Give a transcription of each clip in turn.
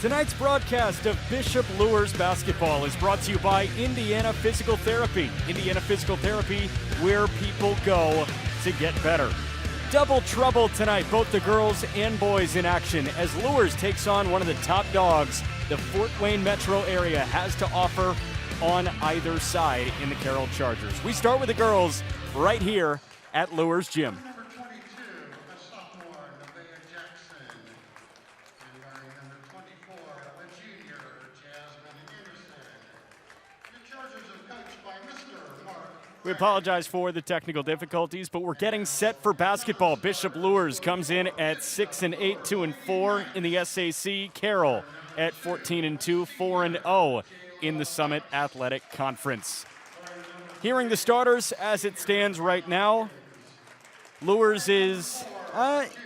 Tonight's broadcast of Bishop Luers basketball is brought to you by Indiana Physical Therapy. Indiana Physical Therapy, where people go to get better. Double trouble tonight, both the girls and boys in action as Luers takes on one of the top dogs the Fort Wayne metro area has to offer on either side in the Carroll Chargers. We start with the girls right here at Luers Gym. We apologize for the technical difficulties, but we're getting set for basketball. Bishop Luers comes in at 6-8, 2-4 in the SAC. Carroll at 14-2, 4-0 in the Summit Athletic Conference. Hearing the starters as it stands right now, Luers is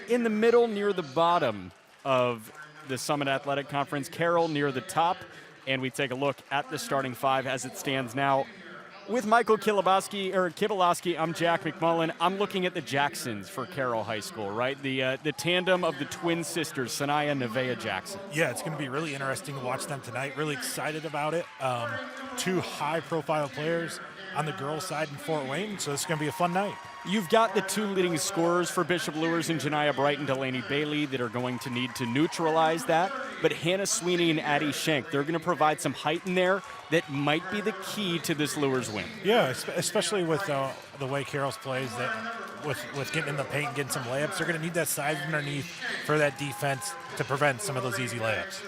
in the middle near the bottom of the Summit Athletic Conference. Carroll near the top, and we take a look at the starting five as it stands now. With Michael Kibalowski, I'm Jack McMullen. I'm looking at the Jacksons for Carroll High School, right? The tandem of the twin sisters, Sanaya and Nevaeh Jackson. Yeah, it's going to be really interesting to watch them tonight. Really excited about it. Two high-profile players on the girls' side in Fort Wayne, so it's going to be a fun night. You've got the two leading scorers for Bishop Luers in Janiah Bright and Delaney Bailey that are going to need to neutralize that. But Hannah Sweeney and Addie Schenk, they're going to provide some height in there that might be the key to this Luers win. Yeah, especially with the way Carroll's plays, that with getting in the paint and getting some layups, they're going to need that size underneath for that defense to prevent some of those easy layups.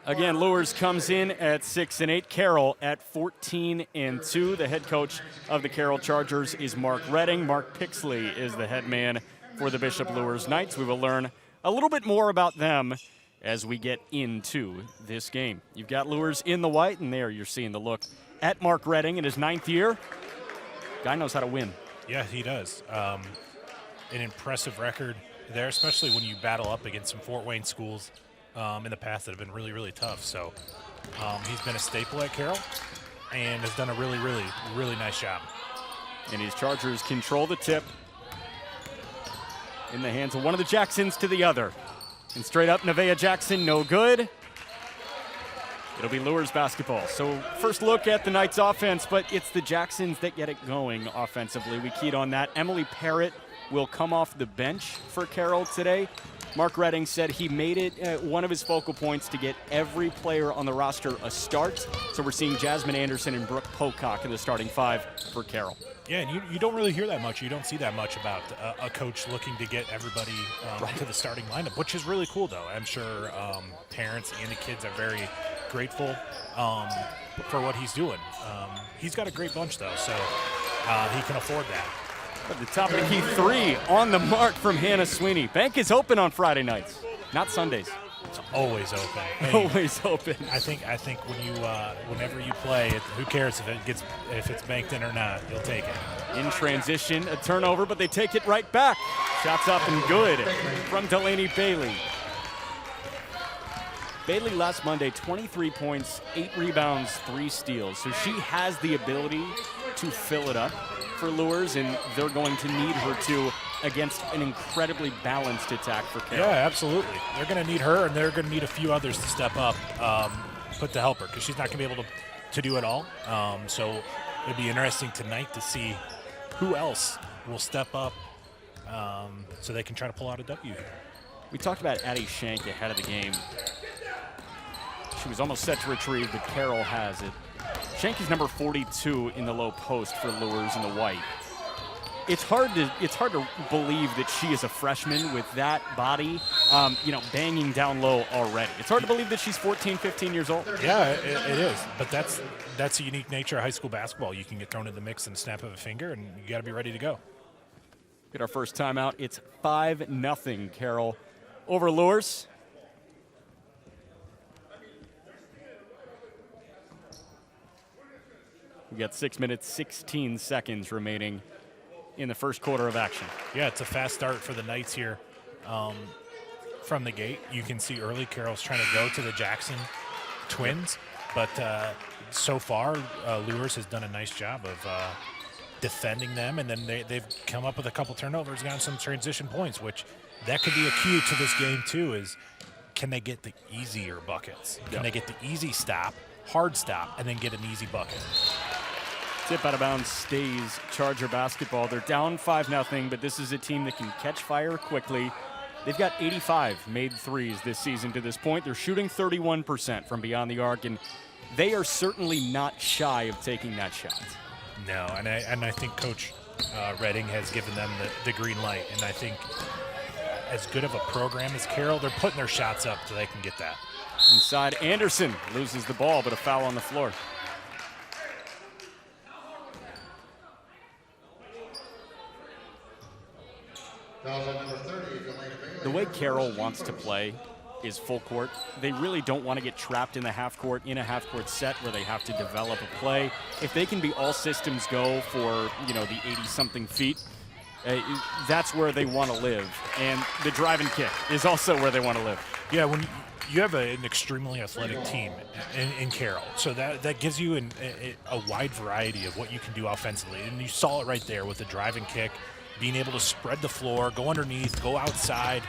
Again, Luers comes in at 6-8. Carroll at 14-2. The head coach of the Carroll Chargers is Mark Redding. Mark Pixley is the head man for the Bishop Luers Knights. We will learn a little bit more about them as we get into this game. You've got Luers in the white, and there you're seeing the look at Mark Redding in his 9th year. Guy knows how to win. Yeah, he does. An impressive record there, especially when you battle up against some Fort Wayne schools in the past that have been really, really tough. So he's been a staple at Carroll and has done a really, really, really nice job. And his Chargers control the tip in the hands of one of the Jacksons to the other. And straight up, Nevaeh Jackson, no good. It'll be Luers basketball. So first look at the Knights offense, but it's the Jacksons that get it going offensively. We keyed on that. Emily Parrott will come off the bench for Carroll today. Mark Redding said he made it one of his focal points to get every player on the roster a start. So we're seeing Jasmine Anderson and Brooke Pocock in the starting five for Carroll. Yeah, and you don't really hear that much. You don't see that much about a coach looking to get everybody to the starting lineup, which is really cool, though. I'm sure parents and the kids are very grateful for what he's doing. He's got a great bunch, though, so he can afford that. At the top of the key, 3 on the mark from Hannah Sweeney. Bank is open on Friday nights, not Sundays. It's always open. Hey, always open. I think when you whenever you play, who cares if it's banked in or not? You'll take it. In transition, a turnover, but they take it right back. Shots up and good from Delaney Bailey. Bailey last Monday, 23 points, 8 rebounds, 3 steals. So she has the ability to fill it up for Luers, and they're going to need her to against an incredibly balanced attack for Carroll. Yeah, absolutely. They're going to need her, and they're going to need a few others to step up, to help her, because she's not going to be able to do it all. So it'll be interesting tonight to see who else will step up so they can try to pull out a W here. We talked about Addie Schenk ahead of the game. She was almost set to retrieve, but Carroll has it. Schenk is number 42 in the low post for Luers in the white. It's hard to believe that she is a freshman with that body, banging down low already. It's hard to believe that she's 14, 15 years old. Yeah, it is. But that's a unique nature of high school basketball. You can get thrown in the mix in a snap of a finger, and you got to be ready to go. Get our first timeout. It's 5-0 Carroll over Luers. We got 6 minutes, 16 seconds remaining in the first quarter of action. Yeah, it's a fast start for the Knights here from the gate. You can see early Carroll's trying to go to the Jackson twins, but so far Luers has done a nice job of defending them, and then they've come up with a couple turnovers, gotten some transition points, which that could be a key to this game too, is can they get the easier buckets? Can they get the easy stop, hard stop, and then get an easy bucket? Tip out of bounds stays Charger basketball. They're down 5-0, but this is a team that can catch fire quickly. They've got 85 made threes this season to this point. They're shooting 31% from beyond the arc, and they are certainly not shy of taking that shot. No, and I think Coach Redding has given them the green light, and I think as good of a program as Carroll, they're putting their shots up so they can get that. Inside, Anderson loses the ball, but a foul on the floor. The way Carroll wants to play is full court. They really don't want to get trapped in the half court, in a half court set where they have to develop a play. If they can be all systems go for, the 80-something feet, that's where they want to live. And the drive and kick is also where they want to live. Yeah, when you have an extremely athletic team in Carroll, so that gives you a wide variety of what you can do offensively. And you saw it right there with the drive and kick, being able to spread the floor, go underneath, go outside,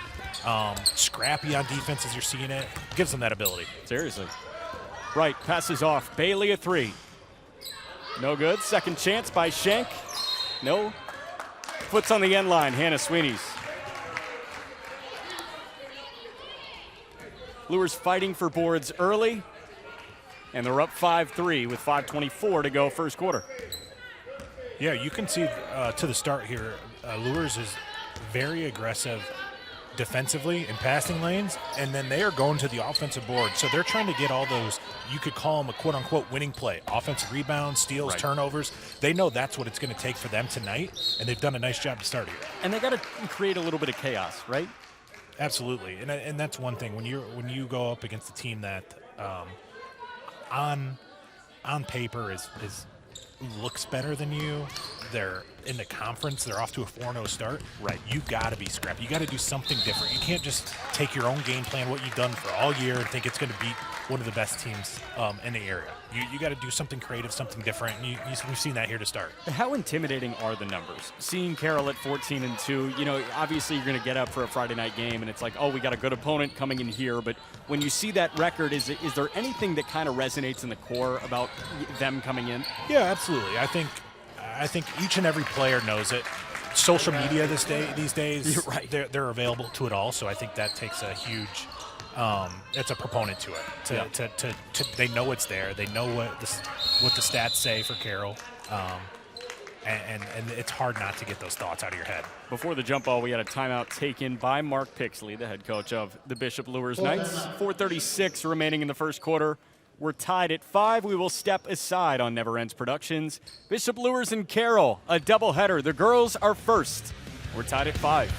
scrappy on defense as you're seeing it. Gives them that ability. Seriously. Right, passes off. Bailey a three. No good. Second chance by Schenk. No. Puts on the end line. Hannah Sweeney's. Luers fighting for boards early, and they're up 5-3 with 5:24 to go first quarter. Yeah, you can see to the start here, Luers is very aggressive defensively in passing lanes, and then they are going to the offensive board. So they're trying to get all those, you could call them a quote-unquote winning play, offensive rebounds, steals, turnovers. They know that's what it's going to take for them tonight, and they've done a nice job to start here. And they got to create a little bit of chaos, right? Absolutely, and that's one thing. When you go up against a team that on paper is looks better than you, they're in the conference, they're off to a 4-0 start. Right. You got to be scrappy. You got to do something different. You can't just take your own game plan, what you've done for all year, and think it's going to beat one of the best teams in the area. You got to do something creative, something different. And we've seen that here to start. How intimidating are the numbers? Seeing Carroll at 14-2, obviously you're going to get up for a Friday night game, and it's like, oh, we got a good opponent coming in here. But when you see that record, is there anything that kind of resonates in the core about them coming in? Yeah, absolutely. I think each and every player knows it. Social media these days, You're right. They're available to it all. So I think that takes a huge. It's a proponent to it. They know it's there. They know what the stats say for Carroll, and it's hard not to get those thoughts out of your head. Before the jump ball, we had a timeout taken by Mark Pixley, the head coach of the Bishop Luers Knights. 4:36 remaining in the first quarter. We're tied at 5. We will step aside on Never Ends Productions. Bishop Luers and Carroll, a doubleheader. The girls are first. We're tied at 5.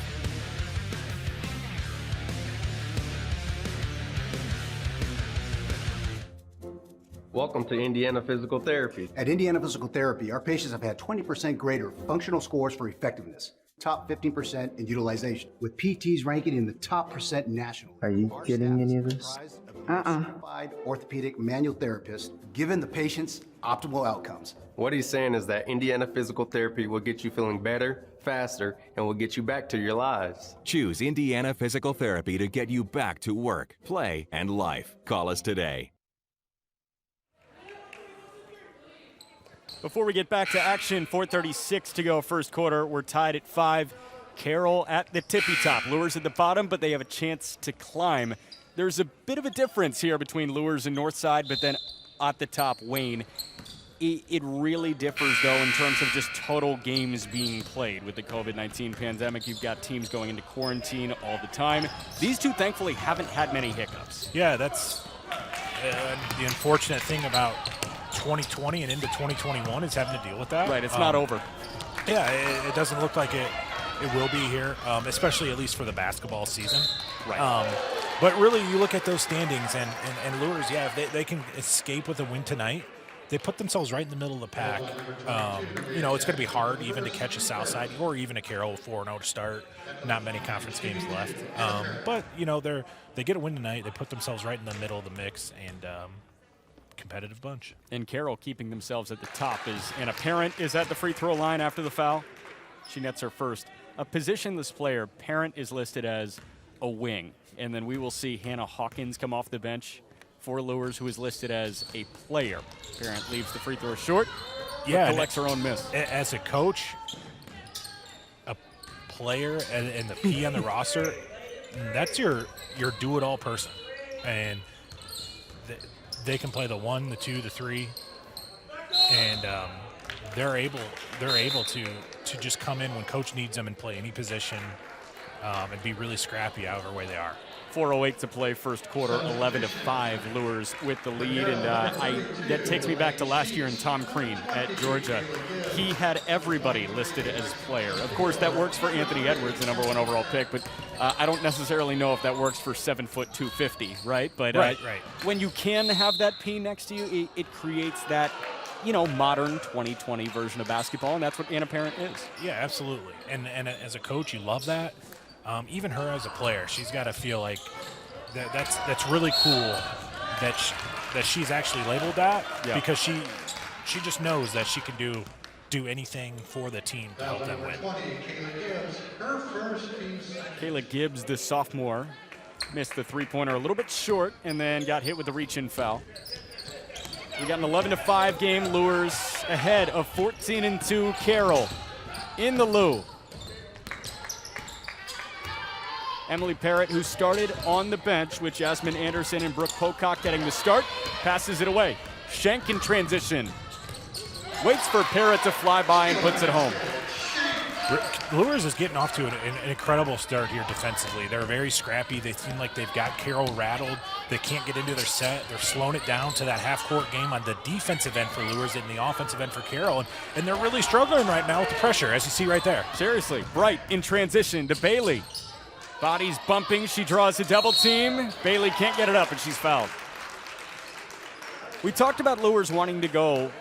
Welcome to Indiana Physical Therapy. At Indiana Physical Therapy, our patients have had 20% greater functional scores for effectiveness, top 15% in utilization, with PTs ranking in the top percent nationally. Are you getting any of this? Certified orthopedic manual therapist, giving the patients optimal outcomes. What he's saying is that Indiana Physical Therapy will get you feeling better, faster, and will get you back to your lives. Choose Indiana Physical Therapy to get you back to work, play, and life. Call us today. Before we get back to action, 4:36 to go first quarter. We're tied at 5. Carroll at the tippy top. Luers at the bottom, but they have a chance to climb. There's a bit of a difference here between Luers and Northside, but then at the top, Wayne. It really differs, though, in terms of just total games being played. With the COVID-19 pandemic, you've got teams going into quarantine all the time. These two, thankfully, haven't had many hiccups. Yeah, that's the unfortunate thing about 2020 and into 2021 is having to deal with that. Right, it's not over. Yeah, it doesn't look like it will be here, especially at least for the basketball season. Right. But really, you look at those standings, and Luers, yeah, if they can escape with a win tonight, they put themselves right in the middle of the pack. It's going to be hard even to catch a Southside or even a Carroll 4-0 to start. Not many conference games left. But they get a win tonight. They put themselves right in the middle of the mix, and competitive bunch. And Carroll keeping themselves at the top and a Parent is at the free throw line after the foul. She nets her first. A positionless player, Parent is listed as a wing. And then we will see Hannah Hawkins come off the bench for Luers, who is listed as a player. Parent leaves the free throw short. Yeah, collects her own miss. As a coach, a player, and the P on the roster, that's your do-it-all person. And they can play the 1, the 2, the 3, and they're able to just come in when coach needs them and play any position and be really scrappy however way they are. 4:08 to play first quarter, 11-5, Luers with the lead. And that takes me back to last year in Tom Crean at Georgia. He had everybody listed as player. Of course, that works for Anthony Edwards, the number 1 overall pick, but I don't necessarily know if that works for 7 foot 250, right? But right. When you can have that P next to you, it creates that, modern 2020 version of basketball, and that's what Anna Parent is. Yeah, absolutely. And as a coach, you love that. Even her as a player, she's got to feel like that's really cool that she's actually labeled that, because she just knows that she can do anything for the team to help them win. Kayla Gibbs, the sophomore, missed the three-pointer a little bit short and then got hit with the reach-in foul. We got an 11-5 game. Luers ahead of 14-2 Carroll in the Lou. Emily Parrott, who started on the bench with Jasmine Anderson and Brooke Pocock getting the start, passes it away. Schenk in transition. Waits for Parrott to fly by and puts it home. Luers is getting off to an incredible start here defensively. They're very scrappy. They seem like they've got Carroll rattled. They can't get into their set. They're slowing it down to that half-court game on the defensive end for Luers and the offensive end for Carroll. And they're really struggling right now with the pressure, as you see right there. Seriously. Bright in transition to Bailey. Body's bumping. She draws a double team. Bailey can't get it up, and she's fouled. We talked about Luers wanting to go,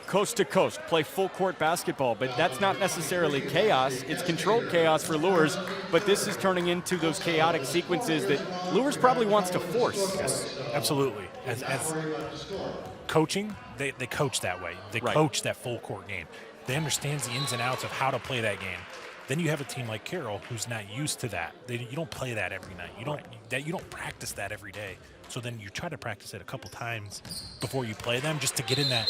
coast to coast, play full court basketball, but that's not necessarily chaos. It's controlled chaos for Luers, but this is turning into those chaotic sequences that Luers probably wants to force. Yes, absolutely. As coaching, they coach that way. They coach that full court game. They understand the ins and outs of how to play that game. Then you have a team like Carroll who's not used to that. You don't play that every night. You don't practice that every day. So then you try to practice it a couple times before you play them, just to get in that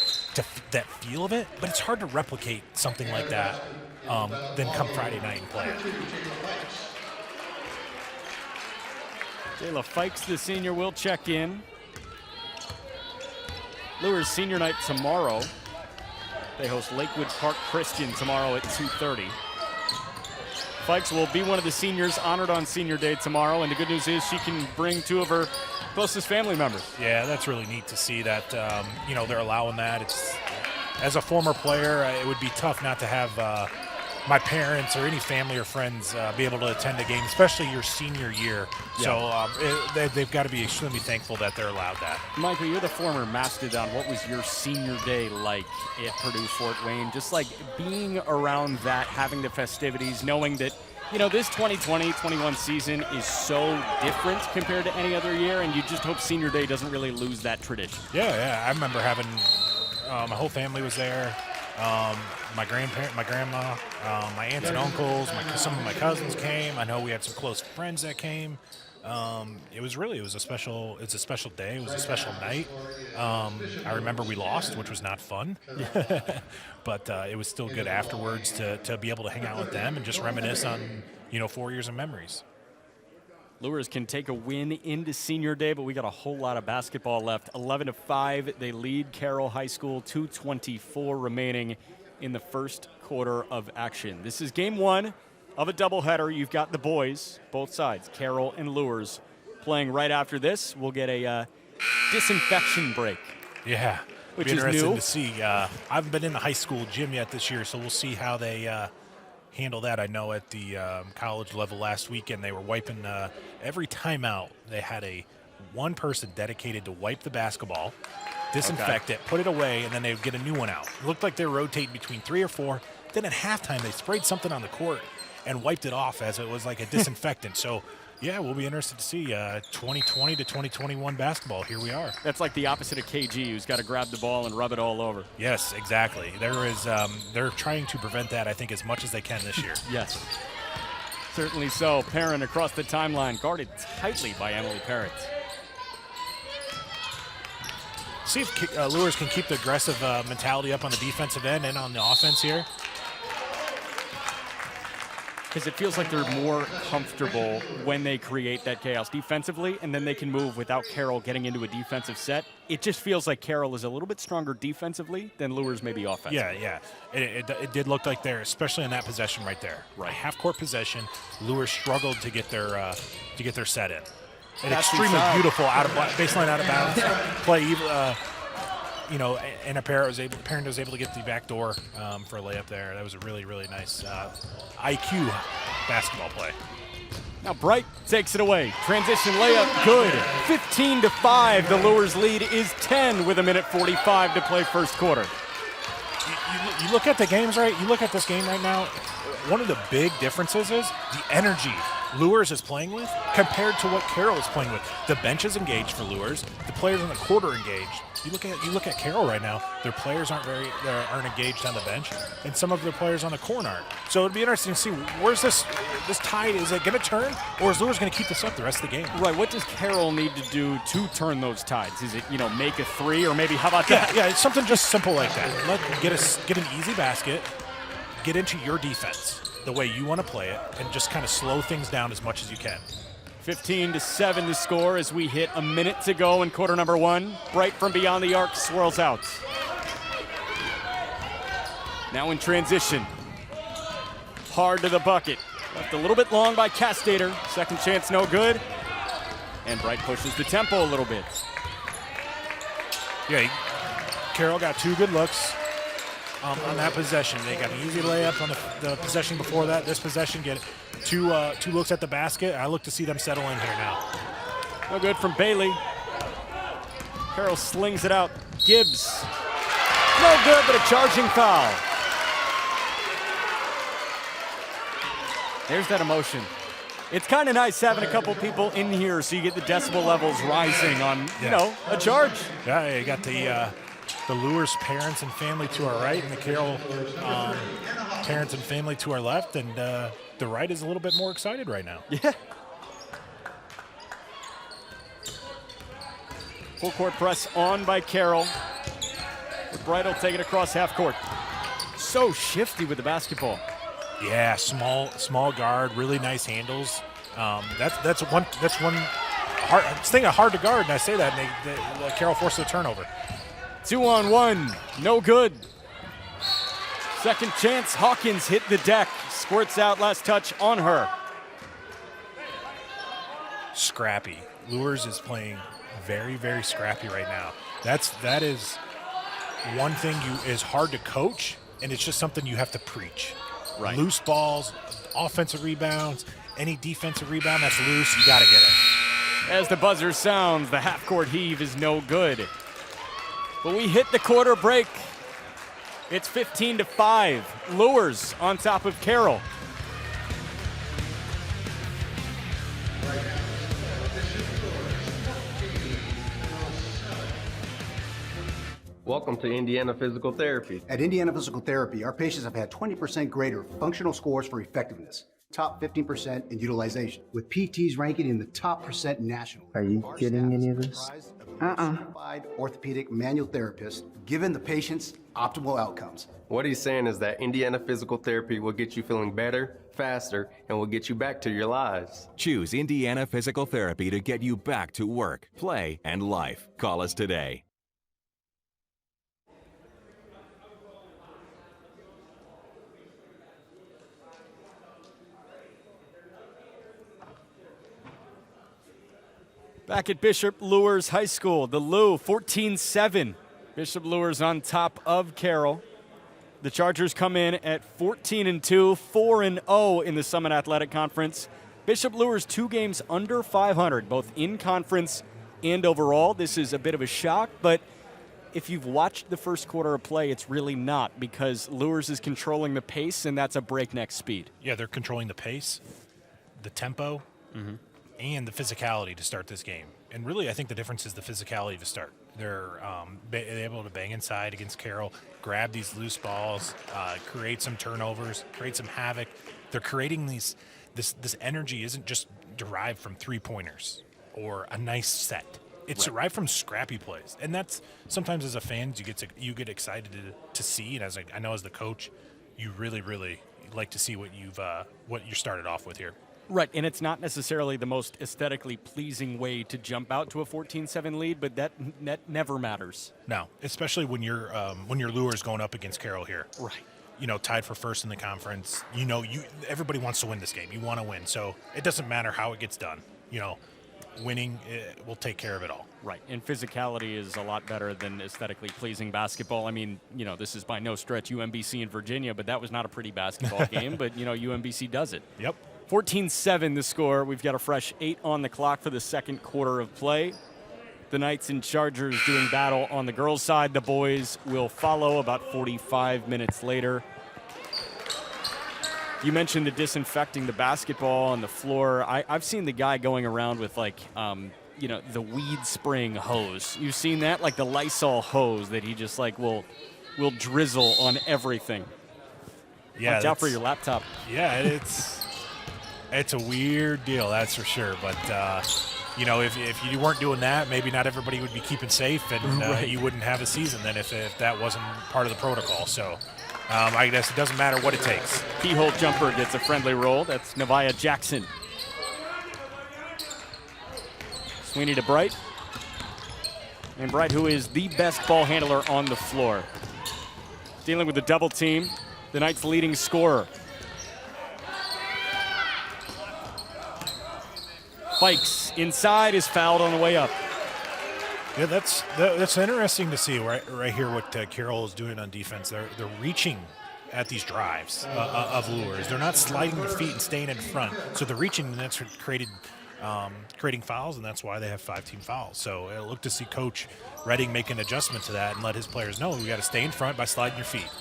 feel of it. But it's hard to replicate something like that then come Friday night and play it. Jayla Fikes, the senior, will check in. Luers senior night tomorrow. They host Lakewood Park Christian tomorrow at 2:30. Fikes will be one of the seniors honored on senior day tomorrow, and the good news is she can bring 2 of her closest family members. Yeah, that's really neat to see that, they're allowing that. As a former player, it would be tough not to have my parents or any family or friends be able to attend a game, especially your senior year. Yeah. So they've got to be extremely thankful that they're allowed that. Michael, you're the former Mastodon. What was your senior day like at Purdue Fort Wayne? Just like being around that, having the festivities, knowing that, this 2020-21 season is so different compared to any other year, and you just hope senior day doesn't really lose that tradition. Yeah. I remember having my whole family was there. My grandparent, my grandma, my aunts and uncles, some of my cousins came. I know we had some close friends that came. It was a special day. It was a special night. I remember we lost, which was not fun, but it was still good afterwards to be able to hang out with them and just reminisce on 4 years of memories. Luers can take a win into senior day, but we got a whole lot of basketball left. 11-5, they lead Carroll High School. 2:24 remaining in the first quarter of action. This is game 1 of a doubleheader. You've got the boys, both sides, Carroll and Luers, playing right after this. We'll get a disinfection break. Yeah, which be is interesting new to see. I haven't been in the high school gym yet this year, so we'll see how they handle that. I know at the college level last weekend they were wiping every timeout. They had one person dedicated to wipe the basketball, disinfect it, put it away, and then they would get a new one out. It looked like they were rotating between 3 or 4. Then at halftime they sprayed something on the court and wiped it off as it was like a disinfectant. So, yeah, we'll be interested to see 2020 to 2021 basketball. Here we are. That's like the opposite of KG, who's got to grab the ball and rub it all over. Yes, exactly. They're trying to prevent that, I think, as much as they can this year. Yes. Certainly so. Perrin across the timeline, guarded tightly by Emily Parrott. See if Luers can keep the aggressive mentality up on the defensive end and on the offense here. Because it feels like they're more comfortable when they create that chaos defensively, and then they can move without Carroll getting into a defensive set. It just feels like Carroll is a little bit stronger defensively than Luers maybe offensively. Yeah. It did look like there, especially in that possession right there. Right, half-court possession. Luers struggled to get their set in. An extremely beautiful baseline out of bounds play. And Perrin was able to get the back door for a layup there. That was a really, really nice IQ basketball play. Now Bright takes it away. Transition layup, good. 15-5. The Luers lead is 10 with 1:45 to play first quarter. You look at the games, right? You look at this game right now. One of the big differences is the energy Luers is playing with compared to what Carroll is playing with. The bench is engaged for Luers. The players in the court are engaged. You look at Carroll right now. Their players aren't engaged on the bench, and some of their players on the court aren't. So it'd be interesting to see where's this tide. Is it going to turn, or is Luers going to keep this up the rest of the game? Right. What does Carroll need to do to turn those tides? Is it make a three, or maybe how about that? Yeah, it's something just simple like that. Get an easy basket. Get into your defense the way you want to play it, and just kind of slow things down as much as you can. 15-7 the score as we hit a minute to go in quarter number one. Bright from beyond the arc swirls out. Now in transition. Hard to the bucket. Left a little bit long by Castater. Second chance no good. And Bright pushes the tempo a little bit. Yeah, Carroll got two good looks on that possession. They got an easy layup on the possession before that. This possession, get two looks at the basket. I look to see them settle in here now. No good from Bailey. Carroll slings it out. Gibbs. No good, but a charging foul. There's that emotion. It's kind of nice having a couple people in here so you get the decibel levels rising on, a charge. Yeah, you got the Luers parents and family to our right, and the Carroll parents and family to our left, and the right is a little bit more excited right now. Yeah. Full court press on by Carroll. Bright will take it across half court. So shifty with the basketball. Yeah, small guard, really nice handles. That's one hard to guard, and I say that, and Carroll forced a turnover. 2-on-1, no good. Second chance, Hawkins hit the deck, squirts out, last touch on her. Scrappy. Luers is playing very, very scrappy right now. That is one thing is hard to coach, and it's just something you have to preach. Right. Loose balls, offensive rebounds, any defensive rebound that's loose, you got to get it. As the buzzer sounds, the half-court heave is no good. But we hit the quarter break. It's 15-5. Luers on top of Carroll. Welcome to Indiana Physical Therapy. At Indiana Physical Therapy, our patients have had 20% greater functional scores for effectiveness, top 15% in utilization, with PTs ranking in the top % nationally. Are you getting any of this? Certified orthopedic manual therapist, giving the patients optimal outcomes. What he's saying is that Indiana Physical Therapy will get you feeling better, faster, and will get you back to your lives. Choose Indiana Physical Therapy to get you back to work, play, and life. Call us today. Back at Bishop Luers High School, the Lou 14-7. Bishop Luers on top of Carroll. The Chargers come in at 14-2, 4-0 in the Summit Athletic Conference. Bishop Luers 2 games under 500, both in conference and overall. This is a bit of a shock, but if you've watched the first quarter of play, it's really not, because Luers is controlling the pace, and that's a breakneck speed. Yeah, they're controlling the pace, the tempo, and the physicality to start this game. And really, I think the difference is the physicality to start. They're able to bang inside against Carroll, grab these loose balls, create some turnovers, create some havoc. They're creating these this energy isn't just derived from 3-pointers or a nice set. It's derived from scrappy plays, and that's sometimes as a fan you get excited to see, and I know as the coach, you really like to see what you started off with here. Right, and it's not necessarily the most aesthetically pleasing way to jump out to a 14-7 lead, but that never matters. No, especially when you're Luers going up against Carroll here. Right. Tied for first in the conference. Everybody wants to win this game. You want to win, so it doesn't matter how it gets done. Winning will take care of it all. Right, and physicality is a lot better than aesthetically pleasing basketball. I mean, this is by no stretch UMBC in Virginia, but that was not a pretty basketball game, but, UMBC does it. Yep. 14-7 the score. We've got a fresh 8 on the clock for the second quarter of play. The Knights and Chargers doing battle on the girls' side. The boys will follow about 45 minutes later. You mentioned the disinfecting the basketball on the floor. I've seen the guy going around with the weed spraying hose. You've seen that, like the Lysol hose that he just will drizzle on everything. Yeah, watch out for your laptop. Yeah, it's a weird deal, that's for sure. But if you weren't doing that, maybe not everybody would be keeping safe, and you wouldn't have a season then if that wasn't part of the protocol. So. I guess it doesn't matter what it takes. Keyhole jumper gets a friendly roll. That's Nevaeh Jackson. Sweeney to Bright. And Bright, who is the best ball handler on the floor. Dealing with the double team, the Knights' leading scorer. Fikes inside, is fouled on the way up. Yeah, that's interesting to see right here what Carroll is doing on defense. They're reaching at these drives of Luers. They're not sliding their feet and staying in front. So they're reaching, and that's creating fouls, and that's why they have 5-team fouls. So it'll look to see Coach Redding make an adjustment to that and let his players know we got to stay in front by sliding your feet.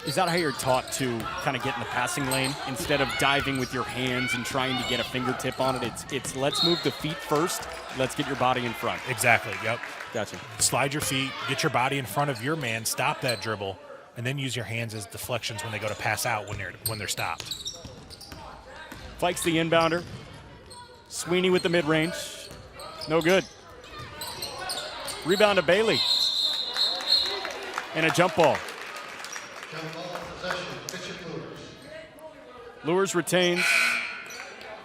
Is that how you're taught to kind of get in the passing lane instead of diving with your hands and trying to get a fingertip on it? It's let's move the feet first. Let's get your body in front. Exactly. Yep. Gotcha. Slide your feet, get your body in front of your man, stop that dribble, and then use your hands as deflections when they go to pass out when they're stopped. Fikes the inbounder. Sweeney with the mid-range. No good. Rebound to Bailey. And a jump ball. Luers retains.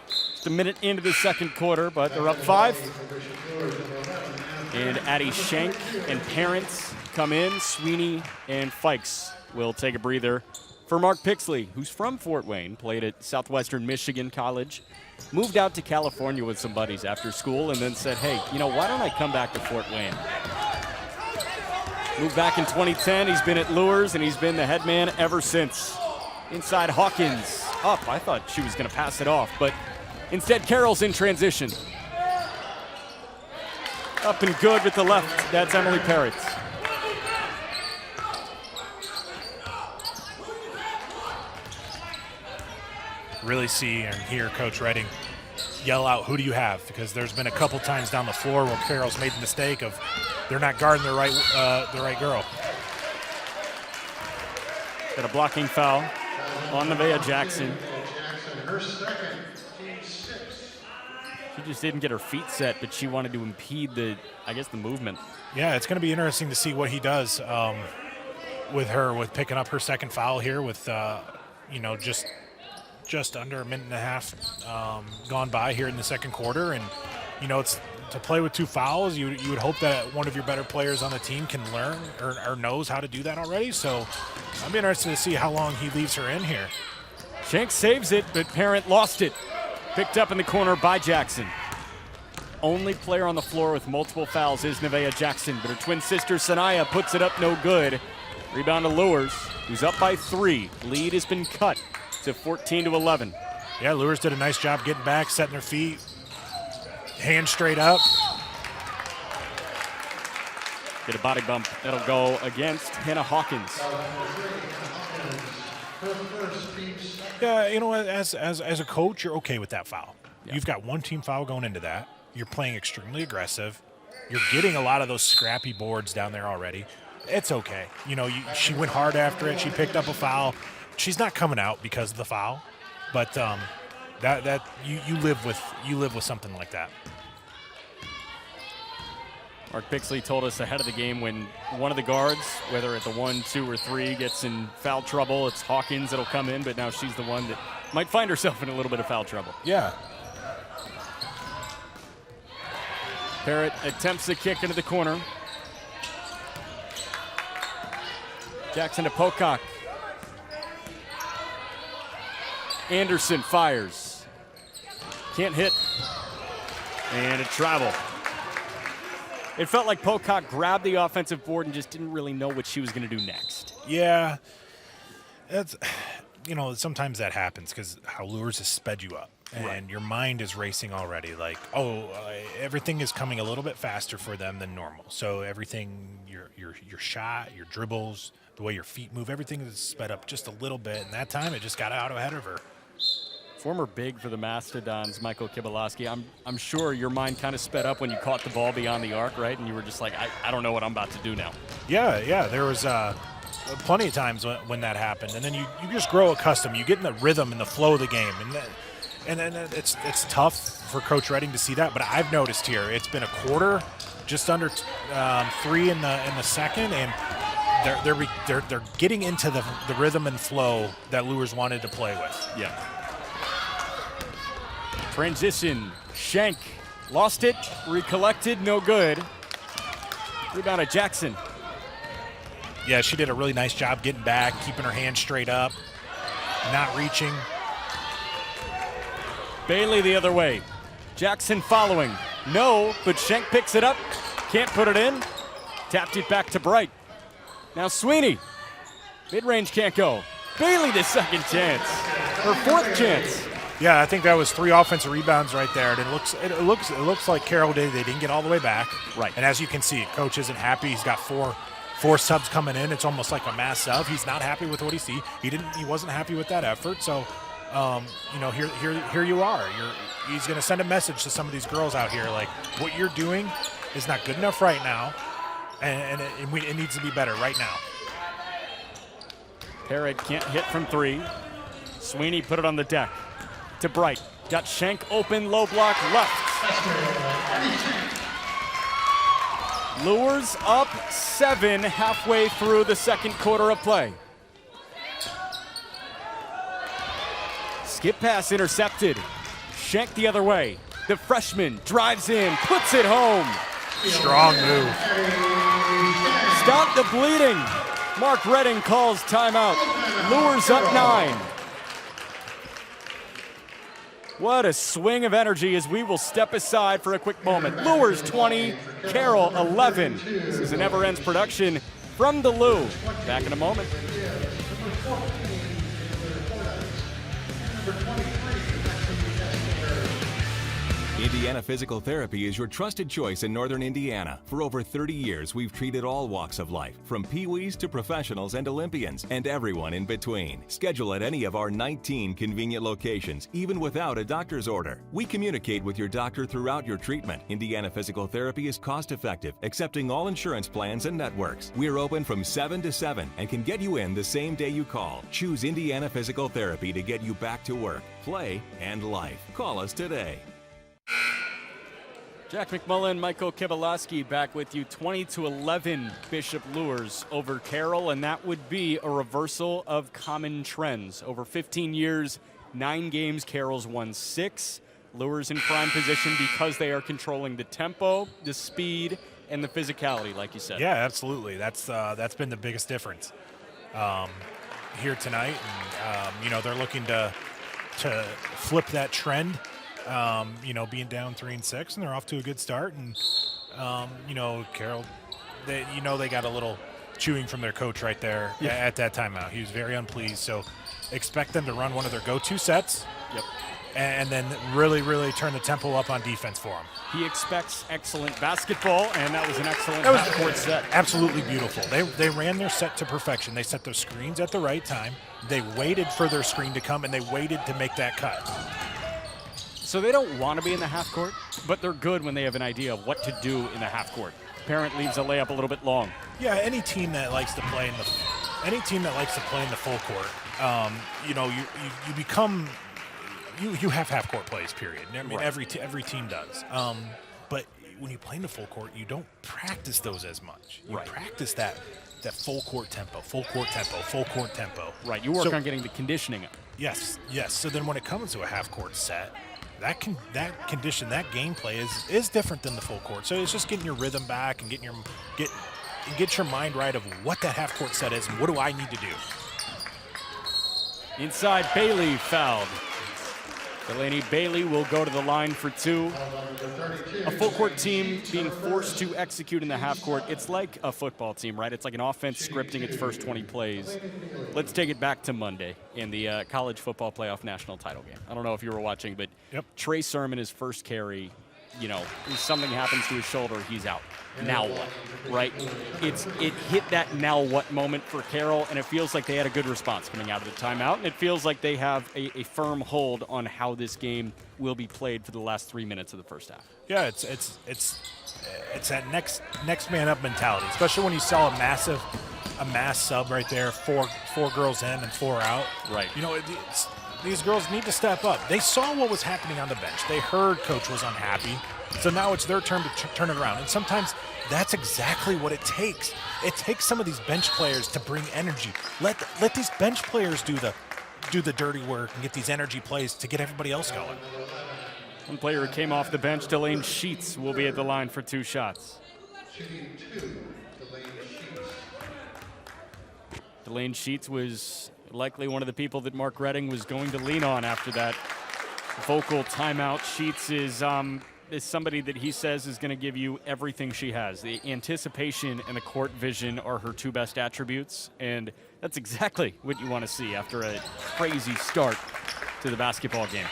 Just a minute into the second quarter, but they're up 5. And Addie Shank and parents come in. Sweeney and Fikes will take a breather. For Mark Pixley, who's from Fort Wayne, played at Southwestern Michigan College, moved out to California with some buddies after school, and then said, hey, why don't I come back to Fort Wayne? Moved back in 2010. He's been at Luers, and he's been the head man ever since. Inside Hawkins. Up. I thought she was going to pass it off, but instead Carroll's in transition. Up and good with the left. That's Emily Parrott. Really see and hear Coach Redding yell out, who do you have? Because there's been a couple times down the floor where Carroll's made the mistake of they're not guarding the right girl. Got a blocking foul on Nevaeh Jackson. She just didn't get her feet set, but she wanted to impede the movement. Yeah, it's going to be interesting to see what he does with picking up her second foul here with, just under a minute and a half gone by here in the second quarter. And, it's to play with 2 fouls. You would hope that one of your better players on the team can learn or knows how to do that already. So I'd be interested to see how long he leaves her in here. Shanks saves it, but Parent lost it. Picked up in the corner by Jackson. Only player on the floor with multiple fouls is Nevaeh Jackson, but her twin sister Sanaya puts it up no good. Rebound to Luers, who's up by 3. Lead has been cut to 14-11. Yeah, Luers did a nice job getting back, setting their feet, hands straight up. Get a body bump. That'll go against Hannah Hawkins. Yeah, as a coach, you're okay with that foul. Yeah. You've got 1 team foul going into that. You're playing extremely aggressive. You're getting a lot of those scrappy boards down there already. It's okay. She went hard after it. She picked up a foul. She's not coming out because of the foul, but That you live with something like that. Mark Bixley told us ahead of the game when one of the guards, whether at the 1, 2, or 3, gets in foul trouble, it's Hawkins that'll come in, but now she's the one that might find herself in a little bit of foul trouble. Yeah. Parrott attempts a kick into the corner. Jackson to Pocock. Anderson fires. Can't hit. And a travel. It felt like Pocock grabbed the offensive board and just didn't really know what she was going to do next. Yeah. That's, sometimes that happens because how Luers has sped you up. And your mind is racing already. Like, everything is coming a little bit faster for them than normal. So everything, your shot, your dribbles, the way your feet move, everything is sped up just a little bit. And that time, it just got out ahead of her. Former big for the Mastodons, Michael Kibalowski. I'm sure your mind kind of sped up when you caught the ball beyond the arc, right? And you were just like, I don't know what I'm about to do now. Yeah. There was plenty of times when that happened. And then you just grow accustomed. You get in the rhythm and the flow of the game. And then it's tough for Coach Redding to see that. But I've noticed here, it's been a quarter, just under 3 in the second, and they're getting into the rhythm and flow that Luers wanted to play with. Yeah. Transition, Schenk, lost it, recollected, no good. Rebound at Jackson. Yeah, she did a really nice job getting back, keeping her hand straight up, not reaching. Bailey the other way. Jackson following. No, but Schenk picks it up, can't put it in. Tapped it back to Bright. Now Sweeney. Mid-range can't go. Bailey the second chance. Her 4th chance. Yeah, I think that was 3 offensive rebounds right there. And it looks like Carroll they didn't get all the way back. Right. And as you can see, Coach isn't happy. He's got four subs coming in. It's almost like a mass sub. He's not happy with what he sees. He wasn't happy with that effort. So, here you are. He's going to send a message to some of these girls out here, like what you're doing is not good enough right now, and it needs to be better right now. Parrott can't hit from 3. Sweeney put it on the deck. To Bright. Got Schenk open, low block, left. Luers up 7 halfway through the second quarter of play. Skip pass intercepted. Schenk the other way. The freshman drives in, puts it home. Strong move. Stop the bleeding. Mark Redding calls timeout. Luers up 9. What a swing of energy as we will step aside for a quick moment. Luers 20, Carroll 11. This is an Ever Ends production from the Lou. Back in a moment. Indiana Physical Therapy is your trusted choice in Northern Indiana. For over 30 years, we've treated all walks of life, from peewees to professionals and Olympians, and everyone in between. Schedule at any of our 19 convenient locations, even without a doctor's order. We communicate with your doctor throughout your treatment. Indiana Physical Therapy is cost-effective, accepting all insurance plans and networks. We're open from 7 to 7 and can get you in the same day you call. Choose Indiana Physical Therapy to get you back to work, play, and life. Call us today. Jack McMullen, Michael Kibalowski back with you. 20-11 Bishop Luers over Carroll, and that would be a reversal of common trends. Over 15 years, 9 games, Carroll's won 6. Luers in prime position because they are controlling the tempo, the speed, and the physicality, like you said. Yeah, absolutely. That's been the biggest difference here tonight. And, they're looking to flip that trend. Being down 3-6, and they're off to a good start. And, Carroll, they got a little chewing from their coach right there at that timeout. He was very unpleased. So expect them to run one of their go-to sets. Yep. And then really, really turn the tempo up on defense for them. He expects excellent basketball, and that was an excellent half-court set. Absolutely beautiful. They ran their set to perfection. They set their screens at the right time. They waited for their screen to come, and they waited to make that cut. So they don't want to be in the half court, but they're good when they have an idea of what to do in the half court. Parent leaves a layup a little bit long. Yeah, any team that likes to play in the full court, you become you have half-court plays, period. I mean, every team does. But when you play in the full court, you don't practice those as much. You practice that full court tempo, full court tempo, full court tempo. Right, you work on getting the conditioning up. Yes. So then when it comes to a half-court set, that gameplay is different than the full court. So it's just getting your rhythm back and get your mind right of what that half-court set is and what do I need to do. Inside, Bailey fouled. Delaney Bailey will go to the line for 2. A full court team being forced to execute in the half court, it's like a football team, right? It's like an offense scripting its first 20 plays. Let's take it back to Monday in the college football playoff national title game. I don't know if you were watching, but Trey Sermon, his first carry, if something happens to his shoulder, he's out. Now what, right? It hit that now what moment for Carroll, and it feels like they had a good response coming out of the timeout, and it feels like they have a firm hold on how this game will be played for the last 3 minutes of the first half. Yeah, it's that next man up mentality, especially when you sell a mass sub right there, four girls in and 4 out. Right. These girls need to step up. They saw what was happening on the bench. They heard coach was unhappy. So now it's their turn to turn it around. And sometimes that's exactly what it takes. It takes some of these bench players to bring energy. Let these bench players do the dirty work and get these energy plays to get everybody else going. One player who came off the bench, Delane Sheets, will be at the line for 2 shots. Delane Sheets was likely one of the people that Mark Redding was going to lean on after that vocal timeout. Sheets is somebody that he says is going to give you everything she has. The anticipation and the court vision are her 2 best attributes, and that's exactly what you want to see after a crazy start to the basketball game.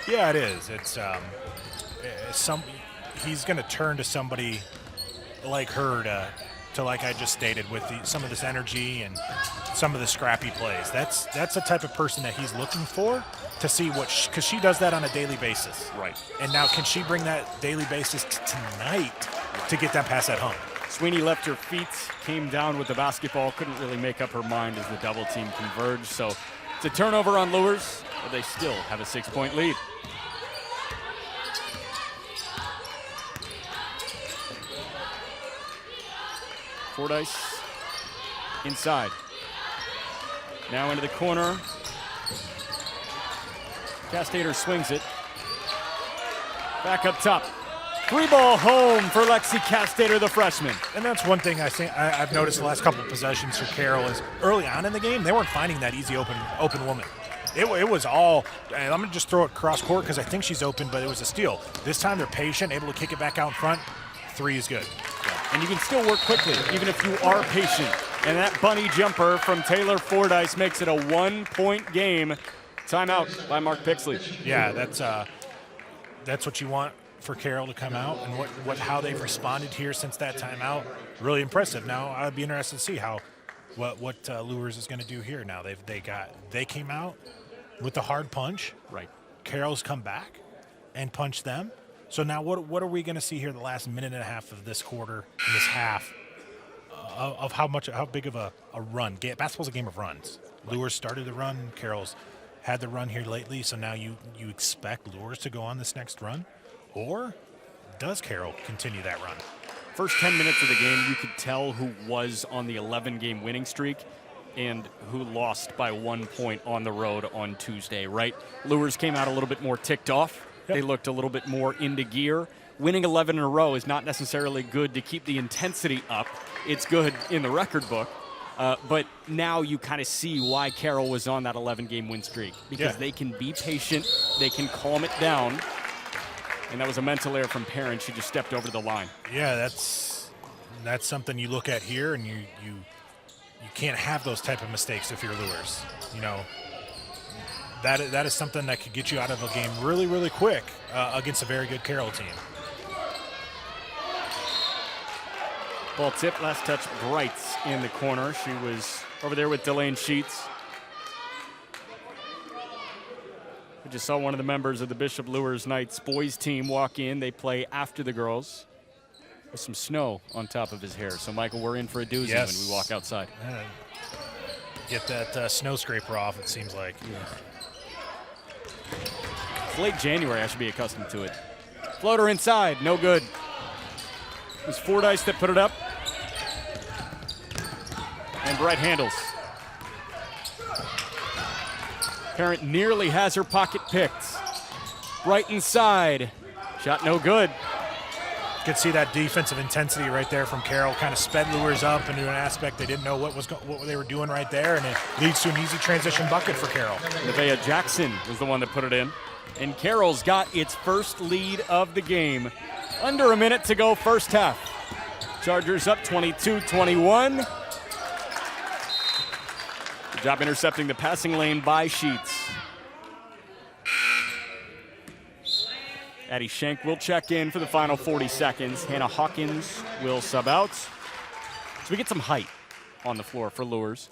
Yeah, it is. It's he's going to turn to somebody like her to like I just stated, with some of this energy and some of the scrappy plays. That's the type of person that he's looking for to see because she does that on a daily basis. Right. And now can she bring that daily basis tonight to get that pass at home? Sweeney left her feet, came down with the basketball, couldn't really make up her mind as the double team converged. So it's a turnover on Luers, but they still have a 6-point lead. Fordyce inside. Now into the corner. Castater swings it. Back up top. 3-ball home for Lexi Castater, the freshman. And that's one thing I've noticed the last couple of possessions for Carroll is early on in the game, they weren't finding that easy open woman. It was all, and I'm going to just throw it cross court because I think she's open, but it was a steal. This time they're patient, able to kick it back out in front. 3 is good. And you can still work quickly, even if you are patient. And that bunny jumper from Taylor Fordyce makes it a 1-point game. Timeout by Mark Pixley. Yeah, that's what you want for Carroll to come out, and how they've responded here since that timeout. Really impressive. Now I'd be interested to see what Luers is going to do here. Now they came out with the hard punch. Right. Carroll's come back and punched them. So now what are we going to see here the last minute and a half of this quarter, in this half, of how big of a run? Basketball's a game of runs. Right. Luers started the run. Carroll's had the run here lately, so now you expect Luers to go on this next run? Or does Carroll continue that run? First 10 minutes of the game, you could tell who was on the 11-game winning streak and who lost by 1 point on the road on Tuesday, right? Luers came out a little bit more ticked off. Yep. They looked a little bit more into gear. Winning 11 in a row is not necessarily good to keep the intensity up. It's good in the record book. But now you kind of see why Carroll was on that 11-game win streak, because they can be patient, they can calm it down. And that was a mental error from Perrin. She just stepped over the line. Yeah, that's something you look at here, and you can't have those type of mistakes if you're Luers. That is something that could get you out of a game really, really quick against a very good Carroll team. Ball tip, last touch, Brights in the corner. She was over there with Delane Sheets. We just saw one of the members of the Bishop Luers Knights boys team walk in. They play after the girls with some snow on top of his hair. So, Michael, we're in for a doozy when we walk outside. Get that snow scraper off, it seems like. Yeah. It's late January. I should be accustomed to it. Floater inside. No good. It was Fordyce that put it up. And Bright handles. Parent nearly has her pocket picked. Right inside. Shot no good. You could see that defensive intensity right there from Carroll. Kind of sped Luers up into an aspect they didn't know what they were doing right there, and it leads to an easy transition bucket for Carroll. Nevaeh Jackson was the one that put it in. And Carroll's got its first lead of the game. Under a minute to go, first half. Chargers up 22-21. Good job intercepting the passing lane by Sheets. Addie Schenk will check in for the final 40 seconds. Hannah Hawkins will sub out. So we get some height on the floor for Luers.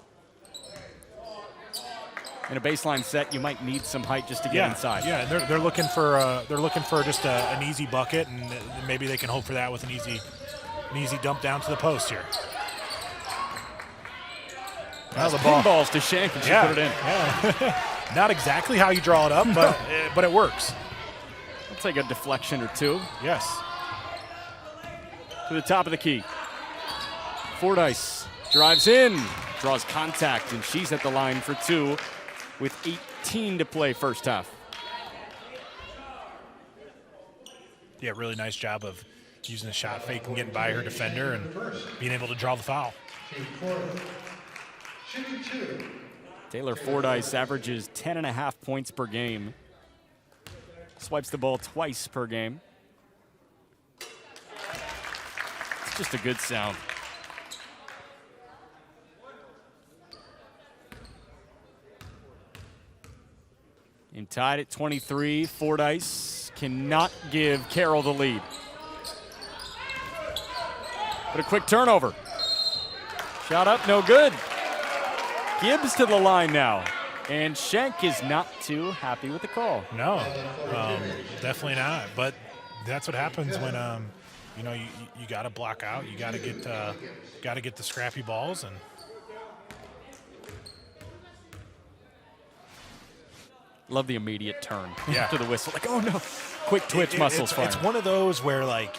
In a baseline set, you might need some height just to get inside. Yeah, they're looking for just an easy bucket, and maybe they can hope for that with an easy dump down to the post here. Now the pinballs to Schenk, and she put it in. Yeah. Not exactly how you draw it up, but it works. I'll take a deflection or two. Yes. To the top of the key. Fordyce drives in, draws contact, and she's at the line for two with 18 to play first half. Yeah, really nice job of using the shot fake and getting by her defender and being able to draw the foul. Taylor Fordyce averages 10.5 points per game. Swipes the ball twice per game. It's just a good sound. And tied at 23, Fordyce cannot give Carroll the lead. But a quick turnover. Shot up, no good. Gibbs to the line now. And Schenk is not too happy with the call. No, definitely not. But that's what happens when you got to block out. You got to get the scrappy balls and. Love the immediate turn after the whistle. Like, oh no, quick twitch muscles. It's one of those where like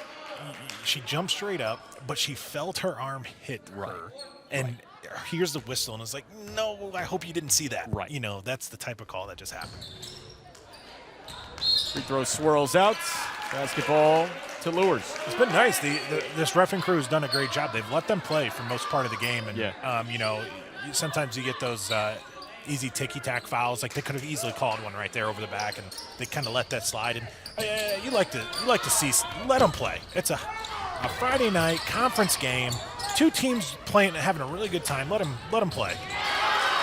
she jumped straight up, but she felt her arm hit her, and here's the whistle, and it's like, no, I hope you didn't see that. Right. You know, that's the type of call that just happened. Free throw swirls out. Basketball to Luers. It's been nice. This reffing crew has done a great job. They've let them play for most part of the game, and sometimes you get those easy ticky-tack fouls. Like they could have easily called one right there over the back, and they kind of let that slide. And you like to see, let them play. It's a Friday night conference game. Two teams playing, having a really good time. Let them play.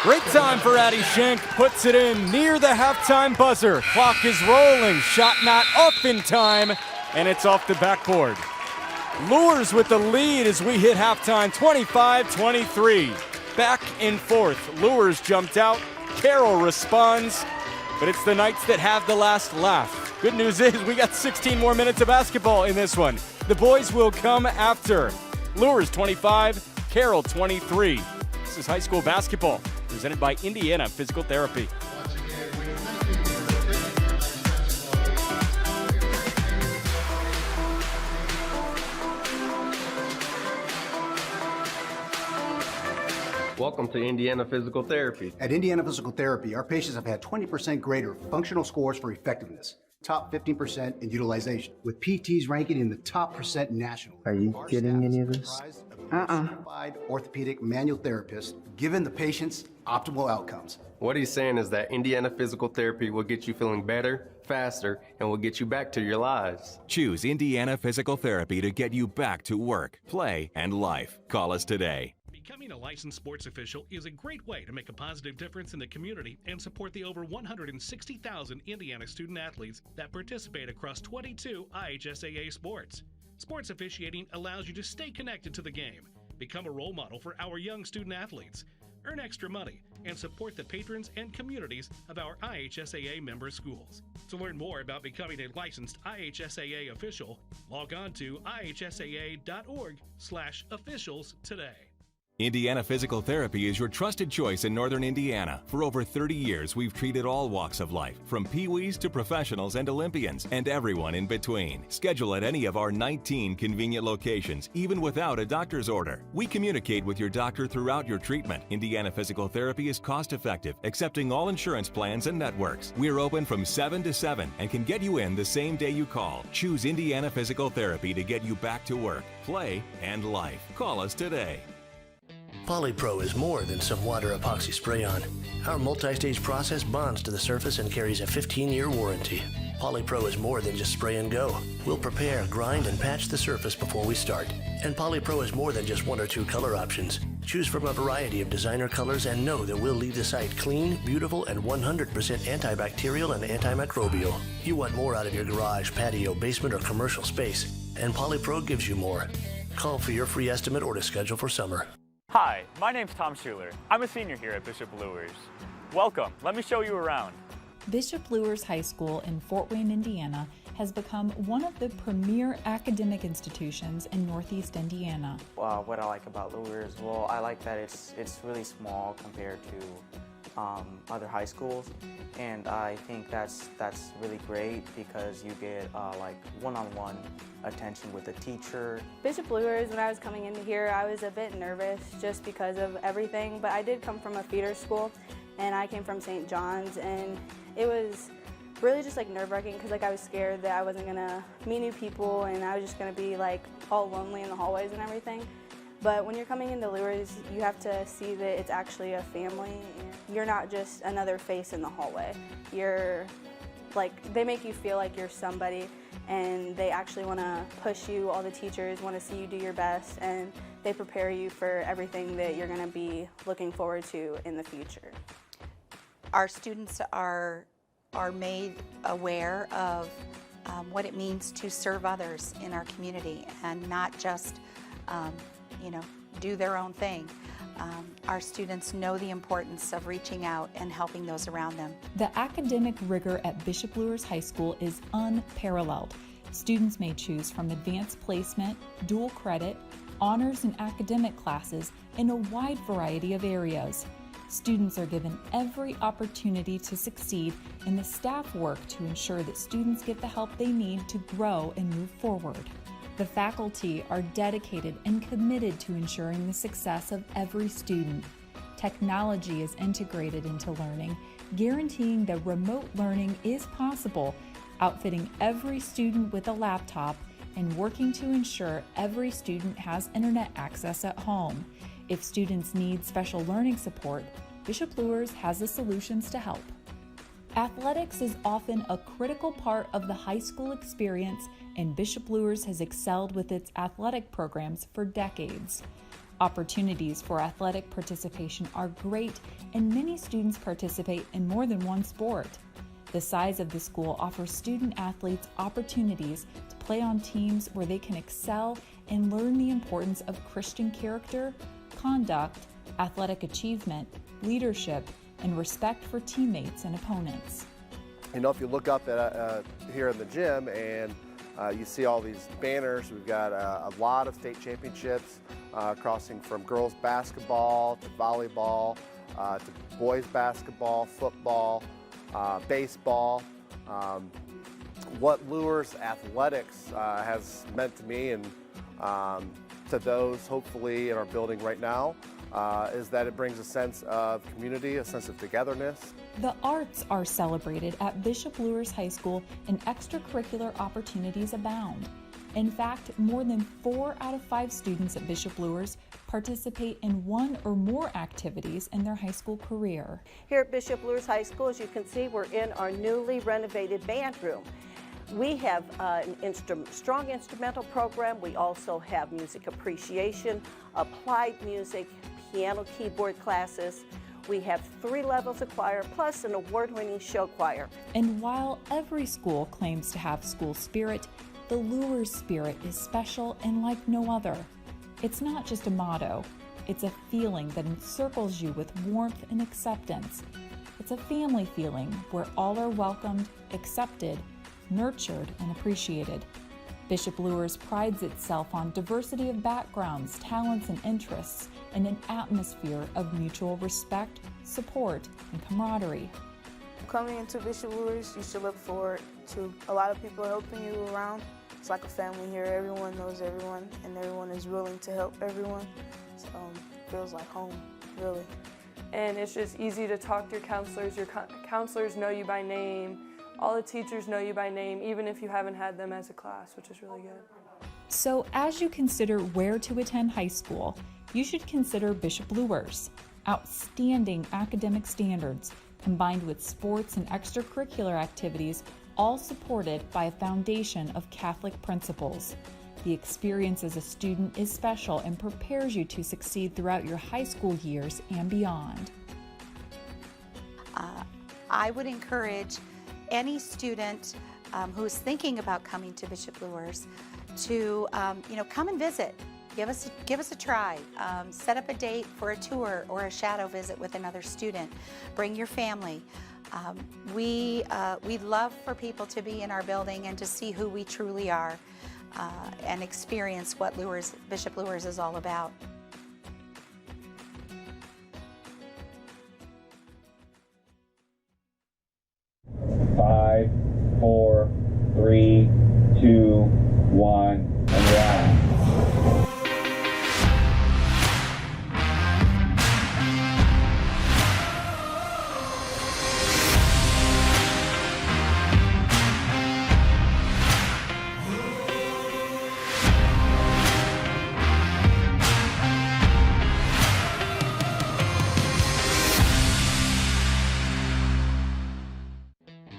Great time for Addie Schenk. Puts it in near the halftime buzzer. Clock is rolling. Shot not up in time, and it's off the backboard. Luers with the lead as we hit halftime, 25-23. Back and forth. Luers jumped out. Carroll responds, but it's the Knights that have the last laugh. Good news is we got 16 more minutes of basketball in this one. The boys will come after. Luers 25, Carroll 23. This is high school basketball, presented by Indiana Physical Therapy. Welcome to Indiana Physical Therapy. At Indiana Physical Therapy, our patients have had 20% greater functional scores for effectiveness, top 15% in utilization, with PTs ranking in the top % nationally. Are you getting any of this? Certified orthopedic manual therapist, giving the patients optimal outcomes. What he's saying is that Indiana Physical Therapy will get you feeling better, faster, and will get you back to your lives. Choose Indiana Physical Therapy to get you back to work, play, and life. Call us today. Becoming a licensed sports official is a great way to make a positive difference in the community and support the over 160,000 Indiana student athletes that participate across 22 IHSAA sports. Sports officiating allows you to stay connected to the game, become a role model for our young student athletes, earn extra money, and support the patrons and communities of our IHSAA member schools. To learn more about becoming a licensed IHSAA official, log on to ihsaa.org/officials today. Indiana Physical Therapy is your trusted choice in Northern Indiana. For over 30 years, we've treated all walks of life, from peewees to professionals and Olympians, and everyone in between. Schedule at any of our 19 convenient locations, even without a doctor's order. We communicate with your doctor throughout your treatment. Indiana Physical Therapy is cost-effective, accepting all insurance plans and networks. We're open from 7 to 7 and can get you in the same day you call. Choose Indiana Physical Therapy to get you back to work, play, and life. Call us today. PolyPro is more than some water epoxy spray-on. Our multi-stage process bonds to the surface and carries a 15-year warranty. PolyPro is more than just spray and go. We'll prepare, grind, and patch the surface before we start. And PolyPro is more than just 1 or 2 color options. Choose from a variety of designer colors and know that we'll leave the site clean, beautiful, and 100% antibacterial and antimicrobial. You want more out of your garage, patio, basement, or commercial space, and PolyPro gives you more. Call for your free estimate or to schedule for summer. Hi, my name's Tom Schuler. I'm a senior here at Bishop Luers. Welcome, let me show you around. Bishop Luers High School in Fort Wayne, Indiana has become one of the premier academic institutions in Northeast Indiana. What I like about Luers, well, I like that it's really small compared to other high schools, and I think that's really great because you get like one-on-one attention with a teacher. Bishop Luers, when I was coming into here, I was a bit nervous just because of everything, but I did come from a feeder school, and I came from St. John's, and it was really just like nerve-wracking because like I was scared that I wasn't gonna meet new people and I was just gonna be like all lonely in the hallways and everything. But when you're coming into Luers, you have to see that it's actually a family. You're not just another face in the hallway. You're like, they make you feel like you're somebody, and they actually want to push you. All the teachers want to see you do your best, and they prepare you for everything that you're going to be looking forward to in the future. Our students are made aware of what it means to serve others in our community and not just do their own thing. Our students know the importance of reaching out and helping those around them. The academic rigor at Bishop Luers High School is unparalleled. Students may choose from advanced placement, dual credit, honors and academic classes in a wide variety of areas. Students are given every opportunity to succeed, and the staff work to ensure that students get the help they need to grow and move forward. The faculty are dedicated and committed to ensuring the success of every student. Technology is integrated into learning, guaranteeing that remote learning is possible, outfitting every student with a laptop, and working to ensure every student has internet access at home. If students need special learning support, Bishop Luers has the solutions to help. Athletics is often a critical part of the high school experience, and Bishop Luers has excelled with its athletic programs for decades. Opportunities for athletic participation are great, and many students participate in more than one sport. The size of the school offers student athletes opportunities to play on teams where they can excel and learn the importance of Christian character, conduct, athletic achievement, leadership, and respect for teammates and opponents. You know, if you look up at here in the gym and you see all these banners, we've got a lot of state championships crossing from girls basketball to volleyball to boys basketball, football, baseball. What Luers athletics has meant to me and to those hopefully in our building right now is that it brings a sense of community, a sense of togetherness. The arts are celebrated at Bishop Luers High School and extracurricular opportunities abound. In fact, more than 4 out of 5 students at Bishop Luers participate in one or more activities in their high school career. Here at Bishop Luers High School, as you can see, we're in our newly renovated band room. We have a strong instrumental program. We also have music appreciation, applied music, piano, keyboard classes. We have 3 levels of choir, plus an award-winning show choir. And while every school claims to have school spirit, the Luers spirit is special and like no other. It's not just a motto, it's a feeling that encircles you with warmth and acceptance. It's a family feeling where all are welcomed, accepted, nurtured, and appreciated. Bishop Luers prides itself on diversity of backgrounds, talents, and interests in an atmosphere of mutual respect, support, and camaraderie. Coming into Bishop Luers, you should look forward to a lot of people helping you around. It's like a family here. Everyone knows everyone, and everyone is willing to help everyone. So it feels like home, really. And it's just easy to talk to your counselors. Your counselors know you by name. All the teachers know you by name, even if you haven't had them as a class, which is really good. So as you consider where to attend high school, you should consider Bishop Luers. Outstanding academic standards, combined with sports and extracurricular activities, all supported by a foundation of Catholic principles. The experience as a student is special and prepares you to succeed throughout your high school years and beyond. I would encourage any student who is thinking about coming to Bishop Luers to come and visit. Give us a try. Set up a date for a tour or a shadow visit with another student. Bring your family. We'd love for people to be in our building and to see who we truly are and experience what Bishop Luers is all about. 5, 4, 3, 2, 1, and round.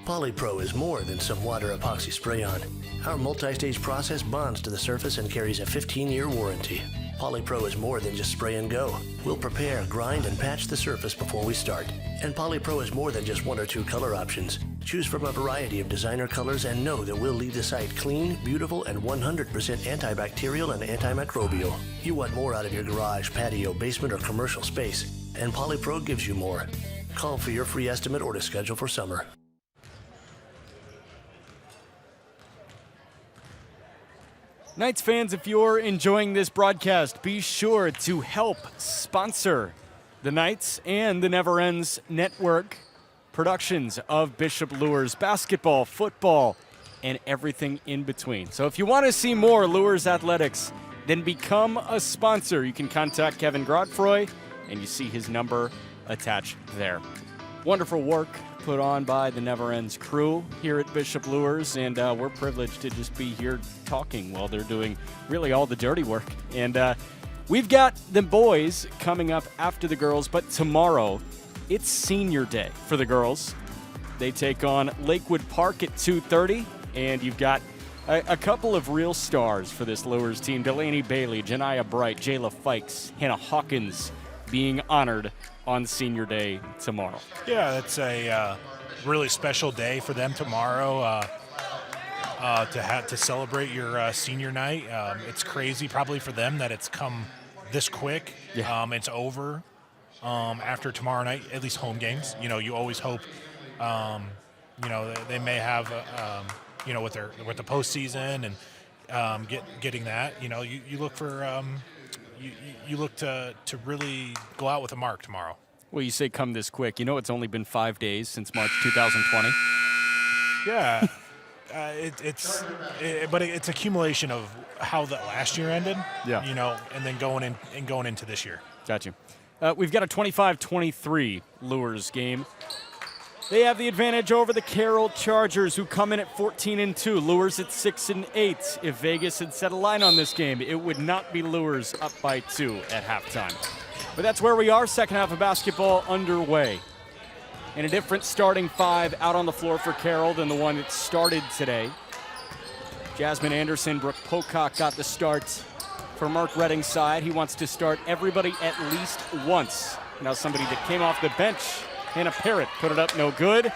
Polypro is more than some water epoxy spray-on. Our multi-stage process bonds to the surface and carries a 15-year warranty. Polypro is more than just spray and go. We'll prepare, grind, and patch the surface before we start. And Polypro is more than just 1 or 2 color options. Choose from a variety of designer colors and know that we'll leave the site clean, beautiful, and 100% antibacterial and antimicrobial. You want more out of your garage, patio, basement, or commercial space, and Polypro gives you more. Call for your free estimate or to schedule for summer. Knights fans, if you're enjoying this broadcast, be sure to help sponsor the Knights and the Never Ends Network productions of Bishop Luers basketball, football, and everything in between. So if you want to see more Luers athletics, then become a sponsor. You can contact Kevin Godfroy, and you see his number attached there. Wonderful work put on by the Never Ends crew here at Bishop Luers, and we're privileged to just be here talking while they're doing really all the dirty work. And we've got the boys coming up after the girls, but tomorrow it's senior day for the girls. They take on Lakewood Park at 2:30, and you've got a couple of real stars for this Luers team. Delaney Bailey, Janiyah Bright, Jayla Fikes, Hannah Hawkins being honored on senior day tomorrow. Yeah, it's a really special day for them tomorrow to celebrate your senior night. It's crazy probably for them that it's come this quick. Yeah. It's over after tomorrow night, at least home games. You know, you always hope, they may have, with the postseason and getting that. You know, you look for. You look to really go out with a mark tomorrow. Well, you say come this quick. You know it's only been 5 days since March 2020. Yeah, but it's accumulation of how the last year ended. Yeah. You know, and then going into this year. Got you. We've got a 25-23 Luers game. They have the advantage over the Carroll Chargers, who come in at 14-2. Luers at 6-8. If Vegas had set a line on this game, it would not be Luers up by 2 at halftime. But that's where we are. Second half of basketball underway. And a different starting 5 out on the floor for Carroll than the one that started today. Jasmine Anderson, Brooke Pocock got the start for Mark Redding's side. He wants to start everybody at least once. Now somebody that came off the bench, Hannah Parrott, put it up, no good.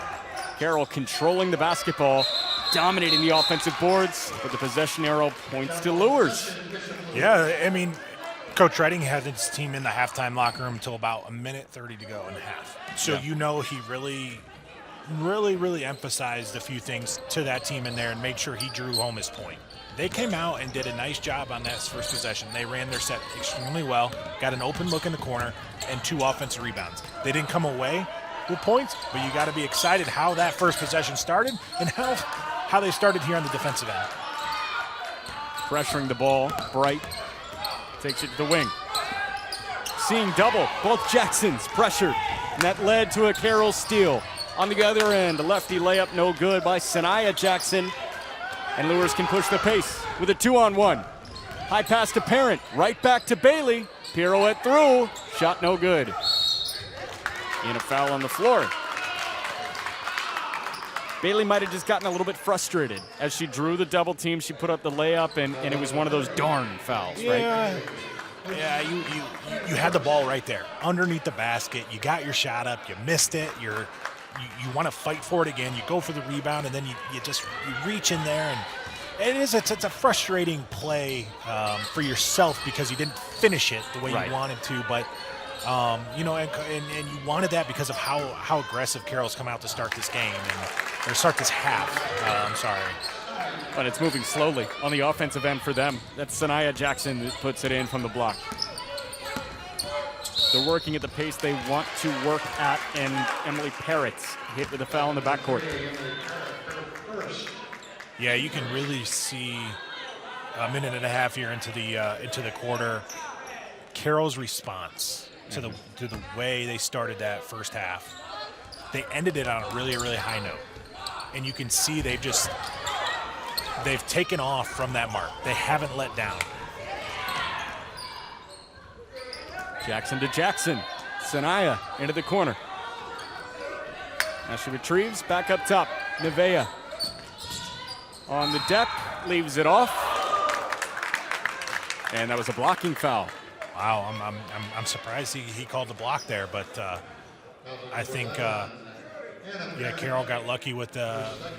Carroll controlling the basketball, dominating the offensive boards, but the possession arrow points to Luers. Yeah, I mean, Coach Redding had his team in the halftime locker room until about 1:30 to go in the half. So you know he really really, really emphasized a few things to that team in there and made sure he drew home his point. They came out and did a nice job on that first possession. They ran their set extremely well, got an open look in the corner, and 2 offensive rebounds. They didn't come away with points, but you got to be excited how that first possession started and how they started here on the defensive end. Pressuring the ball, Bright takes it to the wing. Seeing double, both Jacksons pressured, and that led to a Carroll steal. On the other end, a lefty layup no good by Sanaya Jackson, and Luers can push the pace with a 2-on-1. High pass to Parent, right back to Bailey. Pirouette through, shot no good. And a foul on the floor. Bailey might have just gotten a little bit frustrated. As she drew the double team, she put up the layup, and it was one of those darn fouls, right? Yeah, you had the ball right there, underneath the basket. You got your shot up, you missed it, you want to fight for it again. You go for the rebound, and then you reach in there, and it's a frustrating play for yourself because you didn't finish it the way you wanted to, but you know, and you wanted that because of how aggressive Carroll's come out to start this game or start this half. I'm sorry. But it's moving slowly on the offensive end for them. That's Sanaya Jackson that puts it in from the block. They're working at the pace they want to work at, and Emily Parrott's hit with a foul in the backcourt. Yeah, you can really see a minute and a half here into the quarter. Carroll's response to the way they started that first half. They ended it on a really, really high note, and you can see they've taken off from that mark. They haven't let down. Jackson to Jackson. Sanaya into the corner. Now she retrieves back up top. Nevea on the deck, leaves it off. And that was a blocking foul. Wow, I'm surprised he called the block there, but I think Carroll got lucky with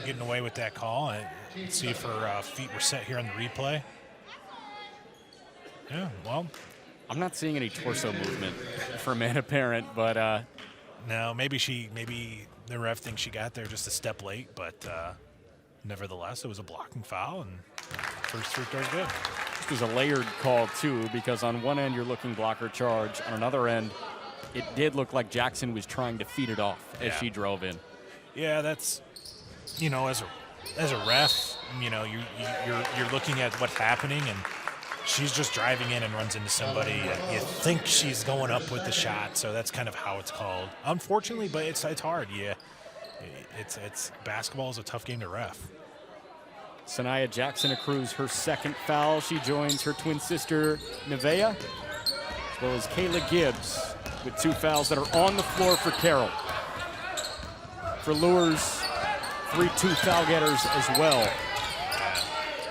getting away with that call. Let's see if her feet were set here on the replay. Yeah, well, I'm not seeing any torso movement for Amanda Parent, but no, maybe the ref thinks she got there just a step late, but nevertheless, it was a blocking foul, and first free throw is good. This was a layered call too, because on one end you're looking blocker charge, on another end it did look like Jackson was trying to feed it off as she drove in. Yeah, that's, you know, as a ref, you know, you're looking at what's happening, and she's just driving in and runs into somebody. You think she's going up with the shot, so that's kind of how it's called. Unfortunately, but it's hard. Yeah, it's basketball is a tough game to ref. Sanaya Jackson accrues her second foul. She joins her twin sister Nevea, as well as Kayla Gibbs, with 2 fouls that are on the floor for Carroll. For Luers, 3-2 foul getters as well. Yeah.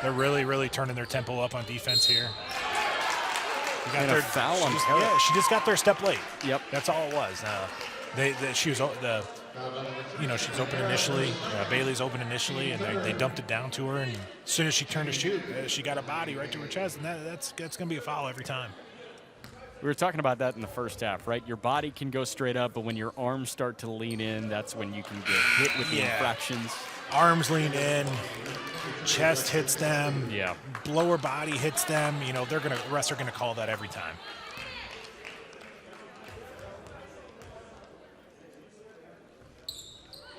They're really, really turning their tempo up on defense here. And a foul on Carroll. Yeah, she just got there a step late. Yep. That's all it was. She was she's open initially. Bailey's open initially, and they dumped it down to her. And as soon as she turned to shoot, she got a body right to her chest, and that's going to be a foul every time. We were talking about that in the first half, right? Your body can go straight up, but when your arms start to lean in, that's when you can get hit with the infractions. Arms lean in, chest hits them, yeah, lower body hits them. You know, refs are gonna call that every time.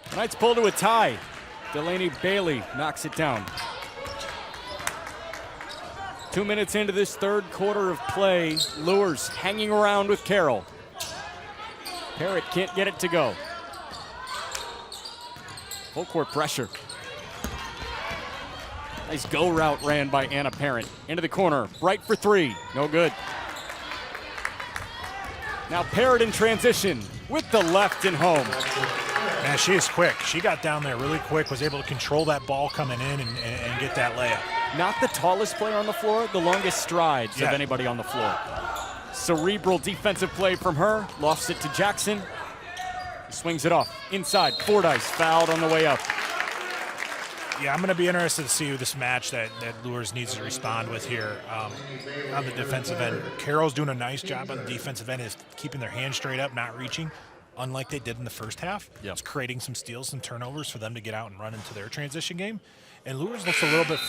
Tonight's pulled to a tie. Delaney Bailey knocks it down. 2 minutes into this third quarter of play, Luers hanging around with Carroll. Parrott can't get it to go. Full court pressure. Nice go route ran by Anna Parent. Into the corner, Bright for 3, no good. Now Parrott in transition with the left and home. Man, she is quick. She got down there really quick, was able to control that ball coming in and get that layup. Not the tallest player on the floor, the longest strides of anybody on the floor. Cerebral defensive play from her, lofts it to Jackson. Swings it off, inside, Fordyce fouled on the way up. Yeah, I'm going to be interested to see who this match that Luers needs to respond with here on the defensive end. Carroll's doing a nice job on the defensive end, is keeping their hands straight up, not reaching. unlike they did in the first half. It's creating some steals, some turnovers for them to get out and run into their transition game. And Luers looks a little bit,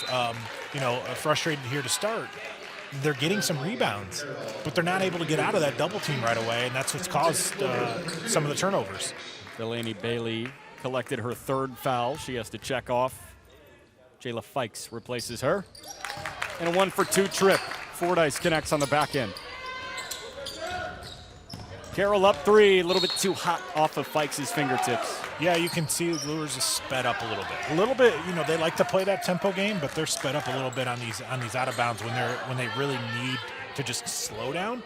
frustrated here to start. They're getting some rebounds, but they're not able to get out of that double team right away, and that's what's caused some of the turnovers. Delaney Bailey collected her 3rd foul. She has to check off. Jayla Fikes replaces her. And a 1-for-2 trip. Fordyce connects on the back end. Carroll up 3, a little bit too hot off of Fikes' fingertips. Yeah, you can see Luers is sped up a little bit. A little bit, they like to play that tempo game, but they're sped up a little bit on these out of bounds when they really need to just slow down.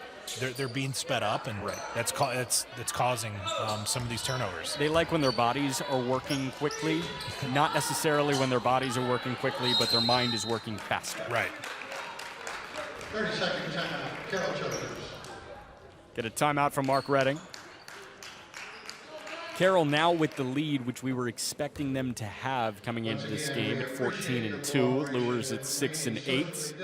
They're being sped up, and that's causing some of these turnovers. They like when their bodies are working quickly, not necessarily when their bodies are working quickly, but their mind is working faster. Right. 30-second timeout. Carroll Chokers. Get a timeout from Mark Redding. Carroll now with the lead, which we were expecting them to have coming into this game at 14-2. Luers at 6-8.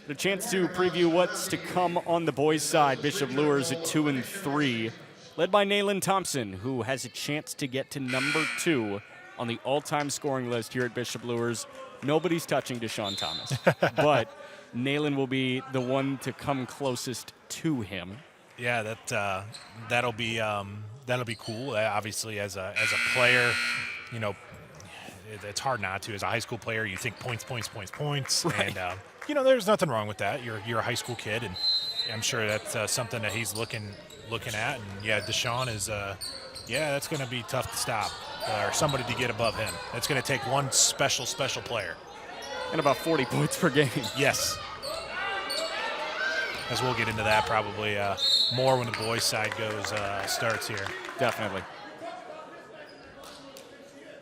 A chance to preview what's to come on the boys' side. Bishop Luers at 2-3, led by Nayland Thompson, who has a chance to get to number 2 on the all-time scoring list here at Bishop Luers. Nobody's touching Deshaun Thomas, but Nayland will be the one to come closest to him. Yeah, that'll be cool. Obviously, as a player, it's hard not to. As a high school player, you think points, right. And there's nothing wrong with that. You're a high school kid, and I'm sure that's something that he's looking at. And yeah, Deshaun is that's going to be tough to stop, or somebody to get above him. It's going to take one special player. And about 40 points per game. Yes. As we'll get into that probably more when the boys' side starts here. Definitely.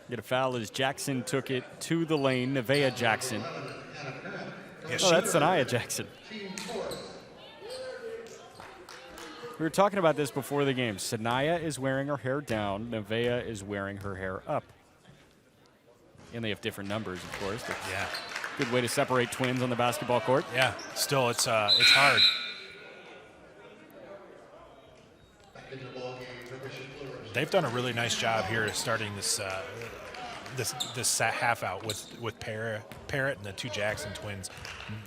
Get a foul as Jackson took it to the lane. Nevaeh Jackson. That's Sanaya Jackson. We were talking about this before the game. Sanaya is wearing her hair down. Nevaeh is wearing her hair up. And they have different numbers, of course. Yeah. Good way to separate twins on the basketball court. Yeah. Still, it's hard. They've done a really nice job here starting this half out with Parrott and the 2 Jackson twins.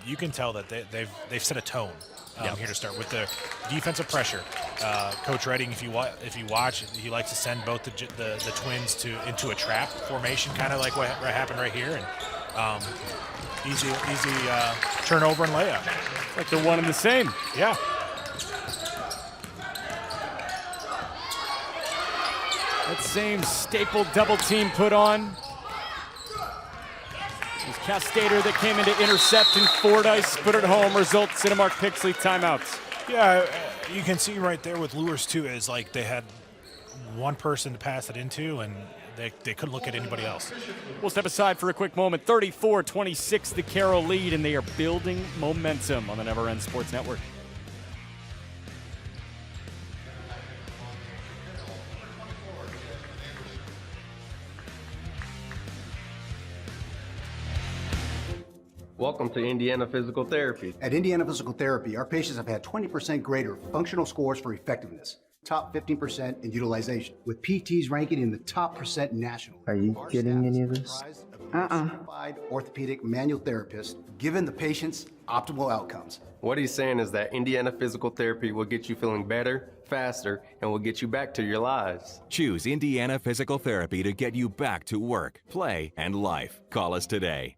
You can tell that they've set a tone here to start with the defensive pressure. Coach Redding, if you watch, he likes to send both the twins into a trap formation, kind of like what happened right here, and easy turnover and layup. Like they're one and the same. Yeah. That same staple double team put on. It was Castader that came in to intercept, and Fordyce put it home. Results in a Mark Pixley timeout. Yeah, you can see right there with Luers too, is like they had one person to pass it into, and they couldn't look at anybody else. We'll step aside for a quick moment. 34-26, the Carroll lead, and they are building momentum on the Never End Sports Network. Welcome to Indiana Physical Therapy. At Indiana Physical Therapy, our patients have had 20% greater functional scores for effectiveness, top 15% in utilization, with PTs ranking in the top % nationally. Are you getting any of this? Certified orthopedic manual therapist, giving the patients optimal outcomes. What he's saying is that Indiana Physical Therapy will get you feeling better, faster, and will get you back to your lives. Choose Indiana Physical Therapy to get you back to work, play, and life. Call us today.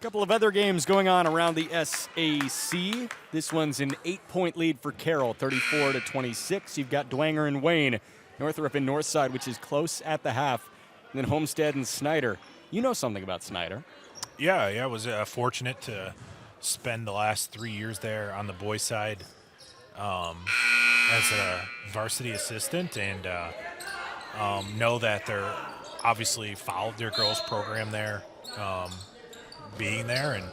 Couple of other games going on around the SAC. This one's an 8-point lead for Carroll, 34-26. You've got Dwenger and Wayne, Northrop and Northside, which is close at the half. And then Homestead and Snyder. You know something about Snyder. Yeah, I was fortunate to spend the last 3 years there on the boys' side as a varsity assistant, and know that they're obviously followed their girls program there. Being there, and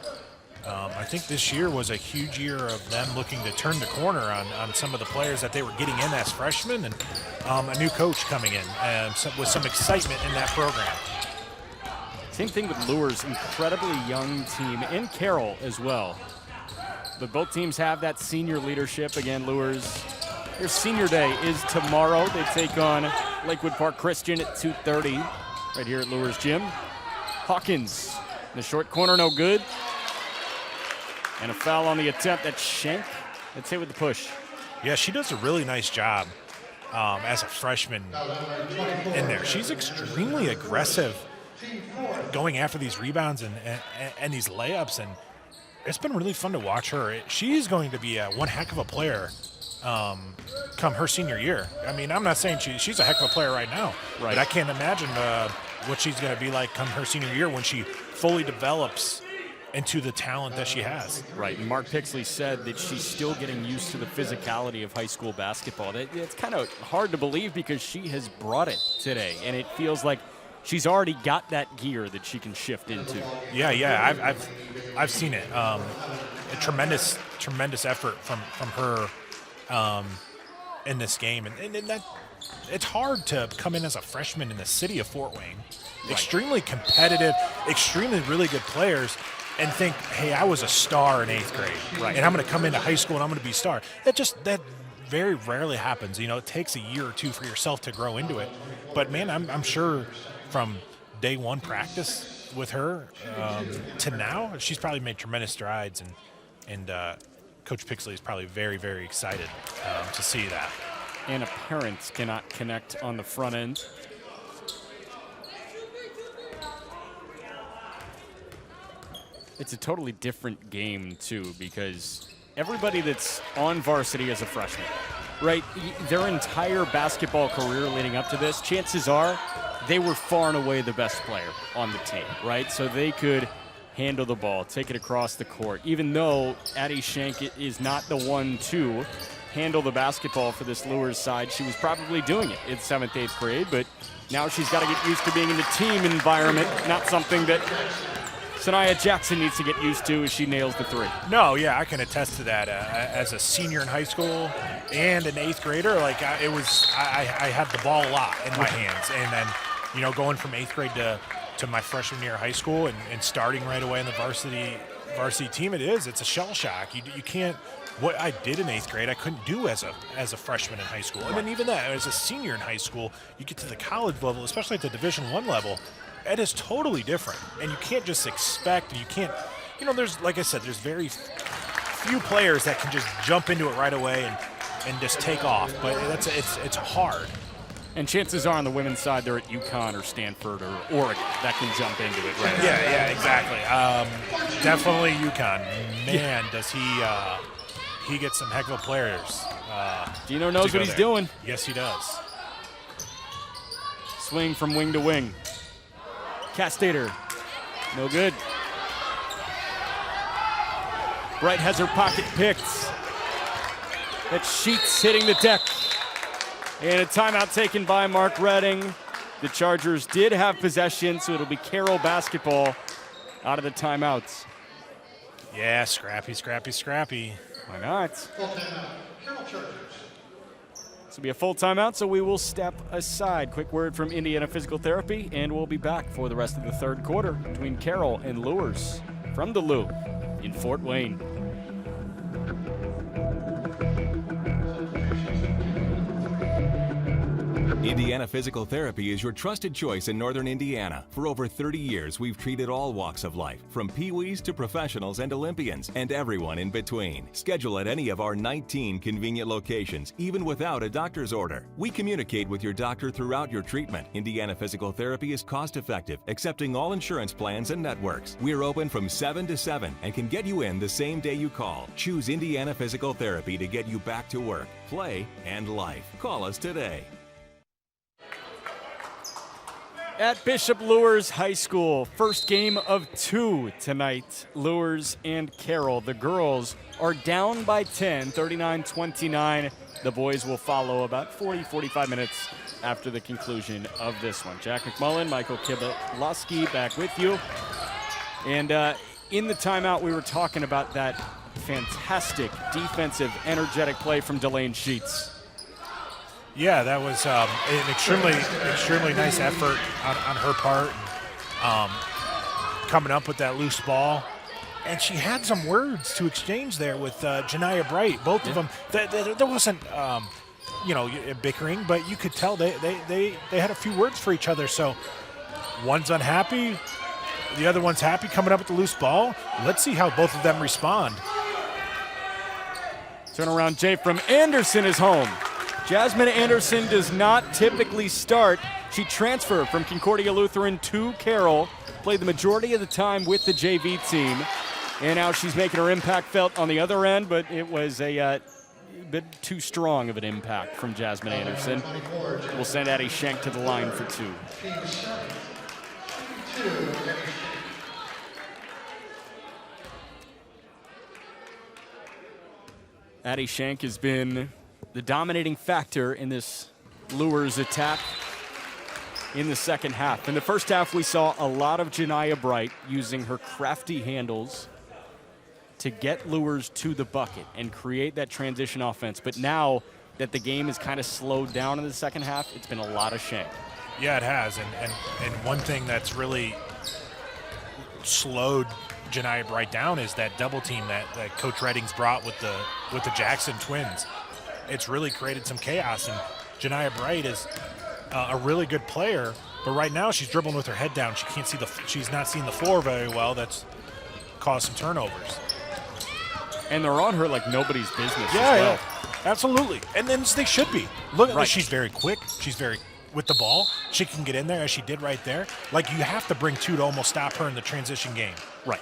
I think this year was a huge year of them looking to turn the corner on some of the players that they were getting in as freshmen, and a new coach coming in with some excitement in that program. Same thing with Luers, incredibly young team, and Carroll as well. But both teams have that senior leadership. Again, Luers Their senior day is tomorrow. They take on Lakewood Park Christian at 2:30 right here at Luers Gym. Hawkins in the short corner, no good. And a foul on the attempt. That's Schenk. Let's hit with the push. Yeah, she does a really nice job as a freshman in there. She's extremely aggressive going after these rebounds and these layups, and it's been really fun to watch her. She's going to be one heck of a player come her senior year. I mean, I'm not saying she's a heck of a player right now, but I can't imagine what she's going to be like come her senior year when she fully develops into the talent that she has. Right, and Mark Pixley said that she's still getting used to the physicality of high school basketball. It's kind of hard to believe because she has brought it today, and it feels like she's already got that gear that she can shift into. Yeah, I've seen it. A tremendous effort from her in this game, and that it's hard to come in as a freshman in the city of Fort Wayne, extremely competitive, extremely really good players, and think, hey, I was a star in 8th grade, and I'm going to come into high school and I'm going to be a star. That very rarely happens. You know, it takes a year or two for yourself to grow into it. But man, I'm sure from day one practice with her to now, she's probably made tremendous strides, and Coach Pixley is probably very, very excited to see that. And a parent cannot connect on the front end. It's a totally different game, too, because everybody that's on varsity as a freshman, right, their entire basketball career leading up to this, chances are they were far and away the best player on the team, right? So they could handle the ball, take it across the court, even though Addie Schenk is not the one to handle the basketball for this Luers side. She was probably doing it in 7th, 8th grade, but now she's got to get used to being in the team environment, not something that Sanaya Jackson needs to get used to as she nails the three. No, yeah, I can attest to that. As a senior in high school and an 8th grader, like I had the ball a lot in my hands, and then going from 8th grade to my freshman year of high school and starting right away in the varsity team, it's a shell shock. You can't. What I did in 8th grade, I couldn't do as a freshman in high school, and then even that as a senior in high school, you get to the college level, especially at the Division I level. It is totally different, and you can't just expect, and you can't, there's, like I said, there's very few players that can just jump into it right away and just take off, but it's hard. And chances are on the women's side, they're at UConn or Stanford or Oregon that can jump into it right away. Yeah, exactly. Definitely UConn. Man, does he gets some heck of a players. Dino knows what he's doing. Yes, he does. Swing from wing to wing. Castater, no good. Bright has her pocket picked. That Sheets hitting the deck. And a timeout taken by Mark Redding. The Chargers did have possession, so it'll be Carroll basketball out of the timeouts. Yeah, scrappy. Why not? This will be a full timeout, so we will step aside. Quick word from Indiana Physical Therapy, and we'll be back for the rest of the third quarter between Carroll and Luers from the Lou in Fort Wayne. Indiana Physical Therapy is your trusted choice in Northern Indiana. For over 30 years, we've treated all walks of life, from peewees to professionals and Olympians, and everyone in between. Schedule at any of our 19 convenient locations, even without a doctor's order. We communicate with your doctor throughout your treatment. Indiana Physical Therapy is cost-effective, accepting all insurance plans and networks. We're open from 7 to 7 and can get you in the same day you call. Choose Indiana Physical Therapy to get you back to work, play, and life. Call us today. At Bishop Luers High School, first game of 2 tonight, Luers and Carroll. The girls are down by 10, 39-29. The boys will follow about 45 minutes after the conclusion of this one. Jack McMullen, Michael Kibalowski back with you. And in the timeout, we were talking about that fantastic defensive, energetic play from Delane Sheets. Yeah, that was an extremely nice effort on her part, coming up with that loose ball. And she had some words to exchange there with Janiyah Bright, both of them. There wasn't bickering, but you could tell they had a few words for each other. So one's unhappy, the other one's happy coming up with the loose ball. Let's see how both of them respond. Turnaround J from Anderson is home. Jasmine Anderson does not typically start. She transferred from Concordia Lutheran to Carroll, played the majority of the time with the JV team, and now she's making her impact felt on the other end, but it was a bit too strong of an impact from Jasmine Anderson. We'll send Addie Schenk to the line for 2. Addie Schenk has been the dominating factor in this Luers attack in the second half. In the first half, we saw a lot of Janiah Bright using her crafty handles to get Luers to the bucket and create that transition offense. But now that the game is kind of slowed down in the second half, it's been a lot of Schenk. Yeah, it has. And one thing that's really slowed Janiah Bright down is that double team that Coach Reddings brought with the Jackson twins. It's really created some chaos, and Janiah Bright is a really good player, but right now she's dribbling with her head down. She's not seeing the floor very well. That's caused some turnovers. And they're on her like nobody's business. Yeah, absolutely. And then they should be. Look, she's very quick. She's very with the ball. She can get in there as she did right there. Like, you have to bring 2 to almost stop her in the transition game. Right.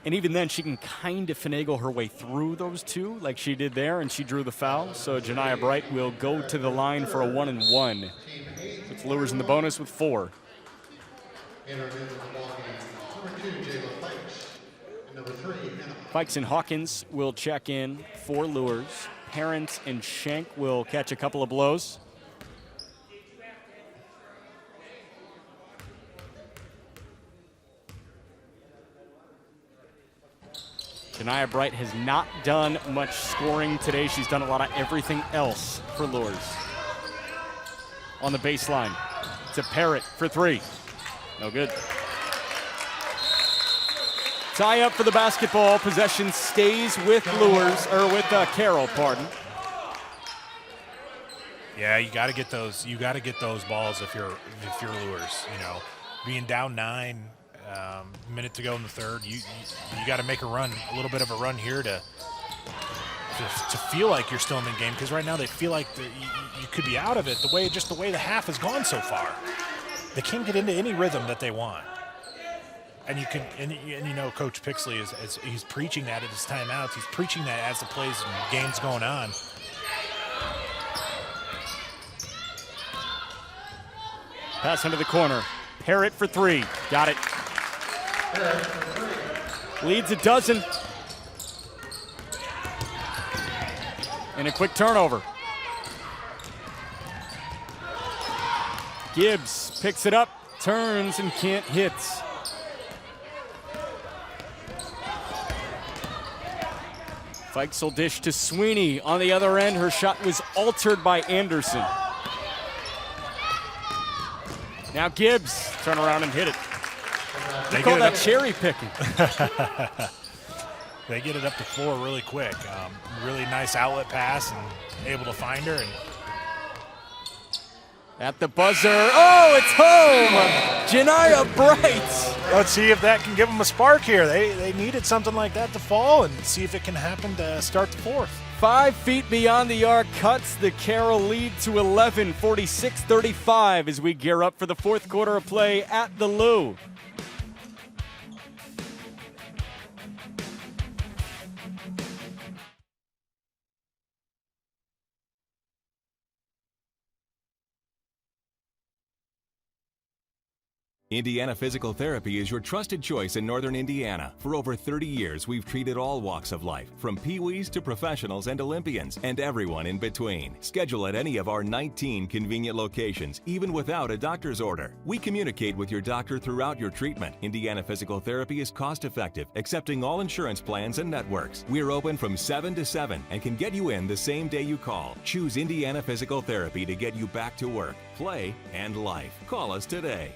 And even then, she can kind of finagle her way through those 2 like she did there, and she drew the foul. So Janiah Bright will go to the line for a 1-and-1. It's Luers in the bonus with 4. Fikes and Hawkins will check in for Luers. Parent and Schenk will catch a couple of blows. Janiah Bright has not done much scoring today. She's done a lot of everything else for Luers. On the baseline, it's a Parrott for 3. No good. Tie up for the basketball. Possession stays with Luers, or with Carroll, pardon. Yeah, you got to get those. You got to get those balls if you're Luers. Being down 9. Minute to go in the third. You got to make a run, a little bit of a run here to feel like you're still in the game, because right now they feel like you could be out of it. The way the half has gone so far, they can't get into any rhythm that they want. And Coach Pixley is he's preaching that at his timeouts. He's preaching that as the plays and games going on. Pass into the corner. Parrott for 3. Got it. Leads a dozen. And a quick turnover. Gibbs picks it up, turns, and can't hit. Fikes will dish to Sweeney. On the other end, her shot was altered by Anderson. Now Gibbs, turn around and hit it. They call that cherry picking. They get it up the floor really quick. Really nice outlet pass and able to find her. And at the buzzer, oh, it's home! Janiah Bright. Let's see if that can give them a spark here. They needed something like that to fall, and see if it can happen to start the fourth. 5 feet beyond the arc cuts the Carroll lead to 11, 46-35 as we gear up for the fourth quarter of play at the Lou. Indiana Physical Therapy is your trusted choice in Northern Indiana. For over 30 years, we've treated all walks of life, from peewees to professionals and Olympians, and everyone in between. Schedule at any of our 19 convenient locations, even without a doctor's order. We communicate with your doctor throughout your treatment. Indiana Physical Therapy is cost-effective, accepting all insurance plans and networks. We're open from 7 to 7 and can get you in the same day you call. Choose Indiana Physical Therapy to get you back to work, play, and life. Call us today.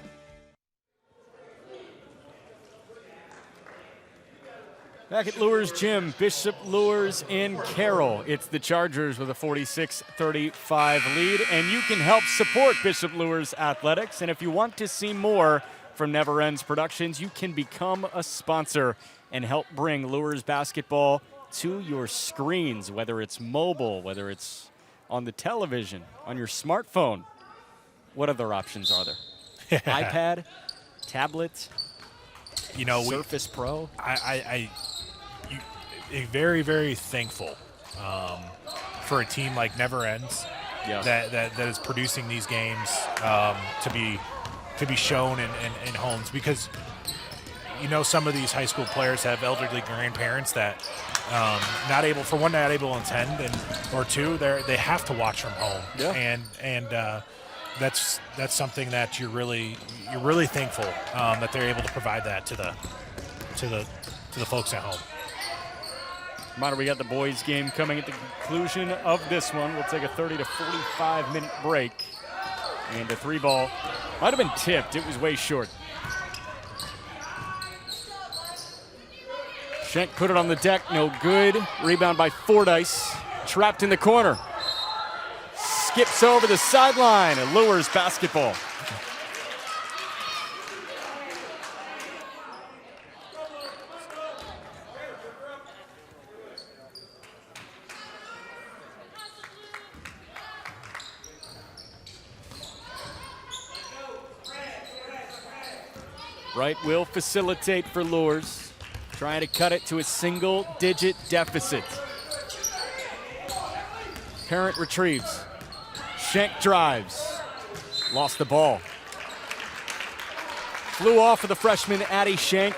Back at Luers Gym, Bishop Luers in Carroll. It's the Chargers with a 46-35 lead, and you can help support Bishop Luers Athletics. And if you want to see more from Never Ends Productions, you can become a sponsor and help bring Luers basketball to your screens, whether it's mobile, whether it's on the television, on your smartphone. What other options are there? iPad, tablet, Surface Pro. Very, very thankful for a team like Never Ends that is producing these games to be shown in homes, because some of these high school players have elderly grandparents that not able to attend, or two, they have to watch from home. And that's something that you're really thankful that they're able to provide that to the folks at home. Reminder, we got the boys game coming at the conclusion of this one. We'll take a 30 to 45 minute break. And the 3-ball might have been tipped. It was way short. Schenk put it on the deck, no good. Rebound by Fordyce, trapped in the corner. Skips over the sideline, and Luers basketball. Wright will facilitate for Luers, trying to cut it to a single-digit deficit. Parent retrieves. Schenk drives. Lost the ball. Flew off of the freshman Addie Schenk.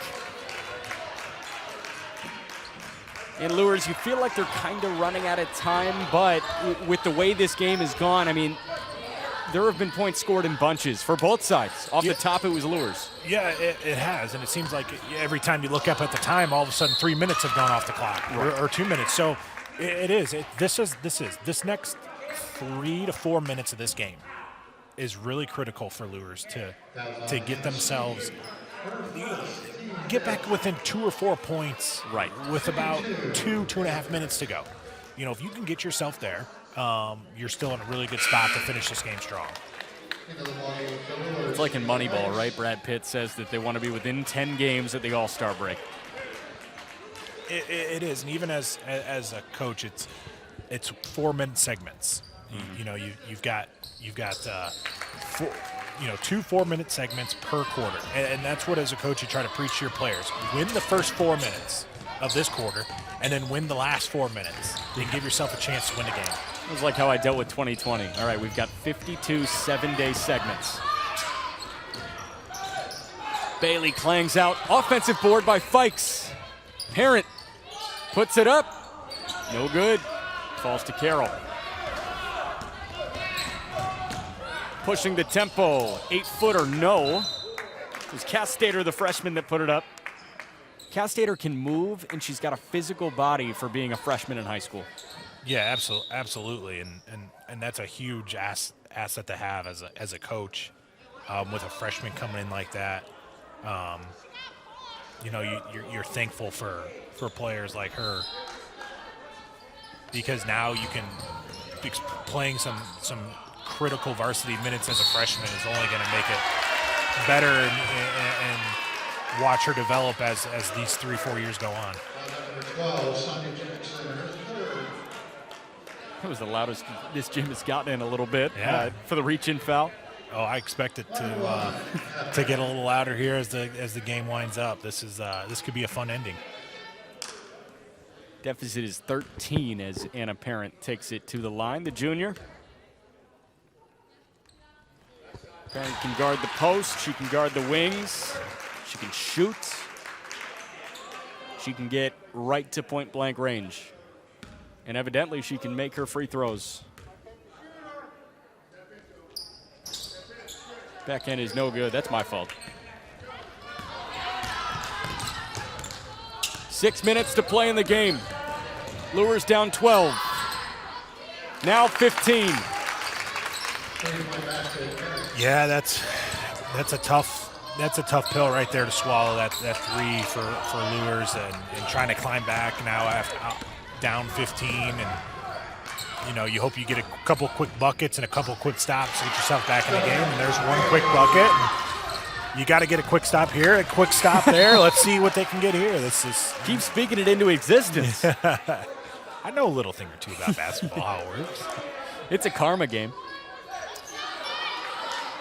In Luers, you feel like they're kind of running out of time, but with the way this game has gone, I mean, there have been points scored in bunches for both sides. Off the top, it was Luers. Yeah, it has, and it seems like every time you look up at the time, all of a sudden 3 minutes have gone off the clock, or 2 minutes. So it is. This next 3 to 4 minutes of this game is really critical for Luers to get themselves get back within 2 or 4 points. Right. With about 2.5 minutes to go. If you can get yourself there, you're still in a really good spot to finish this game strong. It's like in Moneyball, right? Brad Pitt says that they want to be within 10 games at the All-Star break. It is, and even as a coach, it's 4-minute segments. Mm-hmm. You've got 2 4-minute segments per quarter, and that's what, as a coach, you try to preach to your players: win the first 4 minutes of this quarter, and then win the last 4 minutes. And give yourself a chance to win the game. It was like how I dealt with 2020. All right, we've got 52 7-day segments. Bailey clangs out. Offensive board by Fikes. Parent puts it up. No good. Falls to Carroll. Pushing the tempo. 8-footer, no. It was Castater, the freshman, that put it up. Castater can move, and she's got a physical body for being a freshman in high school. Yeah, absolutely, and that's a huge asset to have as a coach, with a freshman coming in like that. You're thankful for players like her, because now you can playing some critical varsity minutes as a freshman is only going to make it better and watch her develop as these 3-4 years go on. That was the loudest this gym has gotten in a little bit. Yeah. For the reach-in foul. Oh, I expect it to get a little louder here as the game winds up. This could be a fun ending. Deficit is 13 as Anna Parent takes it to the line, the junior. Parent can guard the post. She can guard the wings. She can shoot. She can get right to point-blank range. And evidently, she can make her free throws. Backhand is no good. That's my fault. 6 minutes to play in the game. Luers down 12. Now 15. Yeah, that's a tough that's a tough pill right there to swallow, that three for Luers, and trying to climb back now after down 15. And, you hope you get a couple quick buckets and a couple quick stops to get yourself back in the game. And there's one quick bucket. And you got to get a quick stop here, a quick stop there. Let's see what they can get here. This is keep speaking it into existence. I know a little thing or two about basketball, how it works. It's a karma game.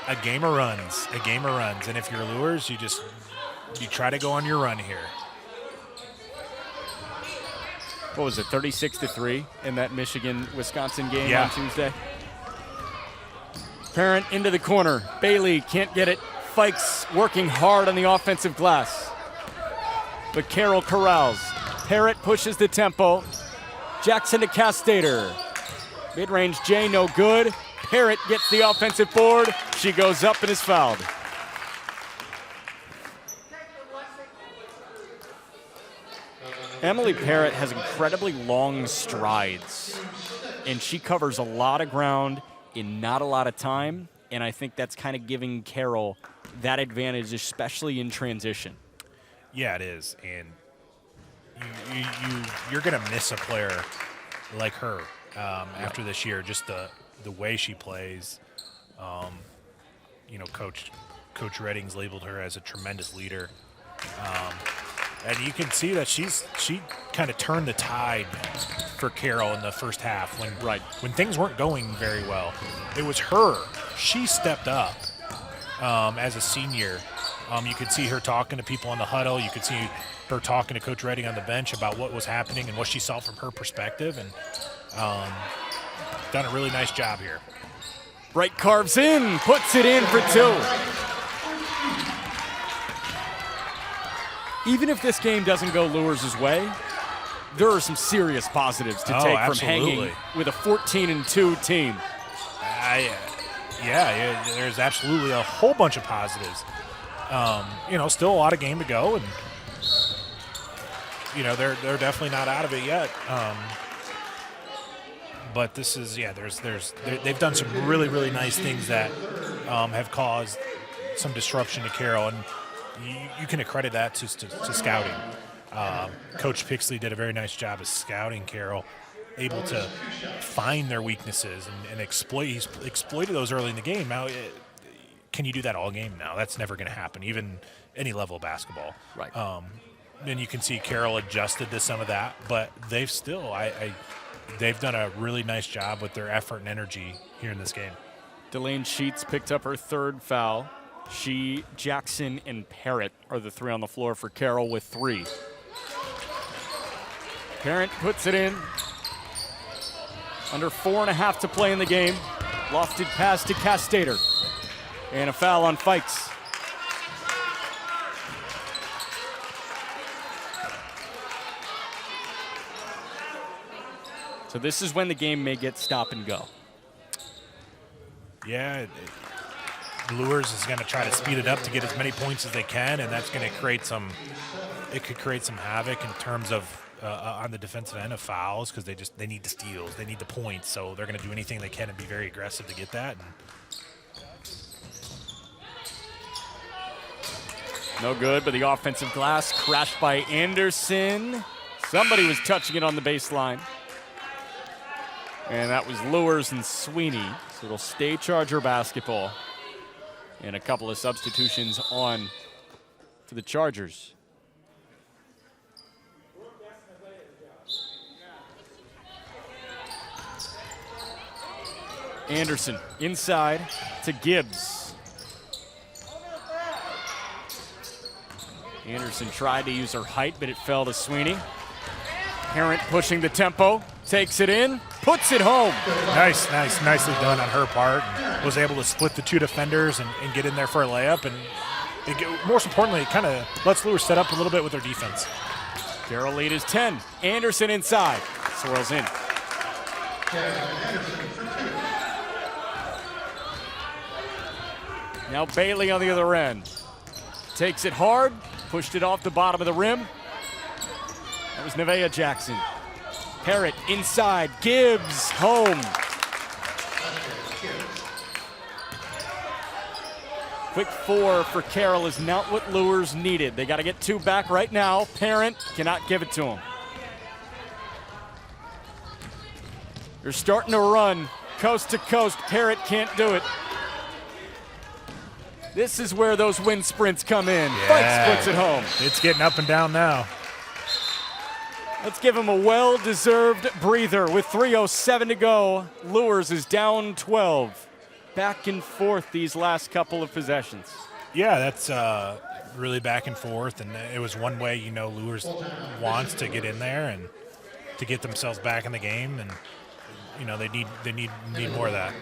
A game of runs. And if you're Luers, you try to go on your run here. What was it, 36-3 in that Michigan-Wisconsin game on Tuesday? Parent into the corner. Bailey can't get it. Fikes working hard on the offensive glass. But Carroll corrals. Parrott pushes the tempo. Jackson to Castater. Mid-range J, no good. Parrott gets the offensive board. She goes up and is fouled. Emily Parrott has incredibly long strides, and she covers a lot of ground in not a lot of time, and I think that's kind of giving Carroll that advantage, especially in transition. Yeah, it is, and you're going to miss a player like her after this year, just the way she plays. Coach Redding's labeled her as a tremendous leader. And you can see that she kind of turned the tide for Carroll in the first half when things weren't going very well. It was her. She stepped up as a senior. You could see her talking to people in the huddle. You could see her talking to Coach Redding on the bench about what was happening and what she saw from her perspective, and done a really nice job here. Bright carves in, puts it in for two. Even if this game doesn't go Luers' way, there are some serious positives to take from hanging with a 14-2 team. There's absolutely a whole bunch of positives. Still a lot of game to go, and they're definitely not out of it yet. But this is they've done some really, really nice things that have caused some disruption to Carroll, and you can accredit that to scouting. Coach Pixley did a very nice job of scouting Carroll, able to find their weaknesses and he's exploited those early in the game. Now, can you do that all game? Now, that's never going to happen, even any level of basketball. Right. Then you can see Carroll adjusted to some of that, but they've still they've done a really nice job with their effort and energy here in this game. Delane Sheets picked up her third foul. She, Jackson, and Parrott are the three on the floor for Carroll with three. Parrott puts it in. Under 4.5 to play in the game. Lofted pass to Castater. And a foul on Fikes. So this is when the game may get stop and go. Yeah, Luers is going to try to speed it up to get as many points as they can, and that's going to create some havoc in terms of on the defensive end of fouls, because they need the steals, they need the points, so they're going to do anything they can and be very aggressive to get that. No good, but the offensive glass crashed by Anderson. Somebody was touching it on the baseline. And that was Luers and Sweeney. So it'll stay Charger basketball. And a couple of substitutions on for the Chargers. Anderson inside to Gibbs. Anderson tried to use her height, but it fell to Sweeney. Parent pushing the tempo, takes it in, puts it home. Nicely done on her part. And was able to split the two defenders and get in there for a layup. And most importantly, it kind of lets Luers set up a little bit with their defense. Carroll lead is 10. Anderson inside, swirls in. Now Bailey on the other end. Takes it hard, pushed it off the bottom of the rim. That was Nevaeh Jackson. Parrott inside, Gibbs home. quick 4 for Carroll is not what Luers needed. They got to get 2 back right now. Parent cannot give it to him. They're starting to run coast to coast. Parrott can't do it. This is where those wind sprints come in. Yeah. Fight splits at home. It's getting up and down now. Let's give him a well-deserved breather with 3:07 to go. Luers is down 12. Back and forth these last couple of possessions. Yeah, that's really back and forth, and it was one way, Luers wants to get in there and to get themselves back in the game, and they need more of that.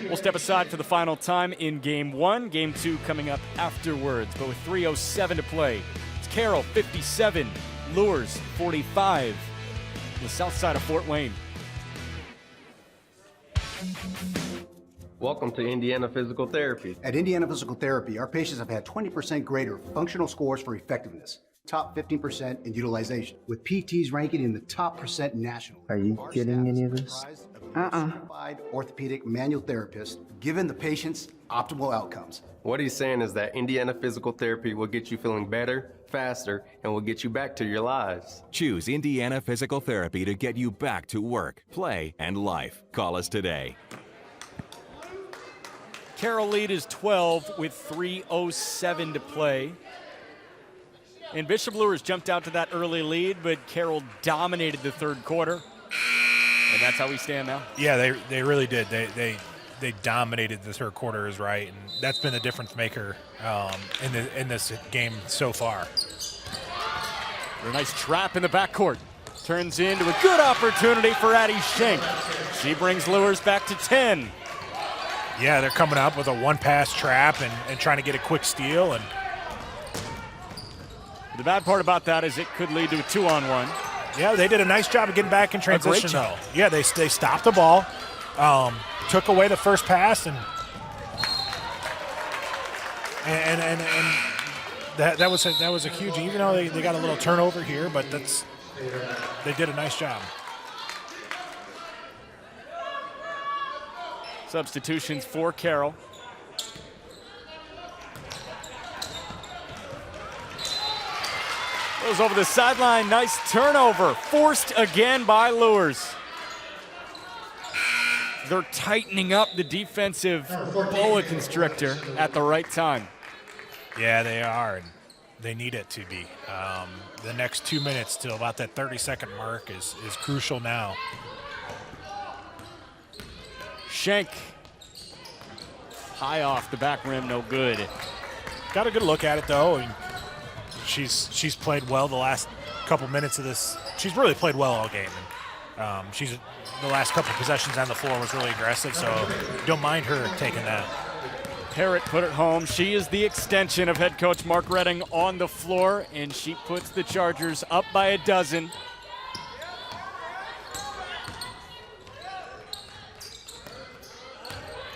We'll step aside for the final time in Game 1. Game 2 coming up afterwards, but with 3:07 to play, it's Carroll 57, Luers 45, the south side of Fort Wayne. Welcome to Indiana Physical Therapy. At Indiana Physical Therapy, our patients have had 20% greater functional scores for effectiveness, top 15% in utilization, with PTs ranking in the top percent nationally. Are you getting any of this? Certified orthopedic manual therapist, giving the patients optimal outcomes. What he's saying is that Indiana Physical Therapy will get you feeling better, faster, and will get you back to your lives. Choose Indiana Physical Therapy to get you back to work, play, and life. Call us today. Carroll lead is 12 with 3:07 to play. And Bishop Luers jumped out to that early lead, but Carroll dominated the third quarter. And that's how we stand now. Yeah, they really did. They dominated the third quarter, is right, and that's been the difference maker in this game so far. A nice trap in the backcourt. Turns into a good opportunity for Addie Schenk. She brings Luers back to 10. Yeah, they're coming up with a one-pass trap and trying to get a quick steal. And the bad part about that is it could lead to a 2-on-1. Yeah, they did a nice job of getting back in transition, though. Yeah, they stopped the ball, took away the first pass, and that was a huge. Even though they got a little turnover here, but they did a nice job. Substitutions for Carroll. Goes over the sideline, nice turnover. Forced again by Luers. They're tightening up the defensive boa constrictor at the right time. Yeah, they are, and they need it to be. The next 2 minutes till about that 30-second mark is crucial now. Schenk, high off the back rim, no good. Got a good look at it, though. And she's played well the last couple minutes of this. She's really played well all game. And, the last couple possessions on the floor was really aggressive, so don't mind her taking that. Parrott put it home. She is the extension of head coach Mark Redding on the floor, and she puts the Chargers up by a dozen.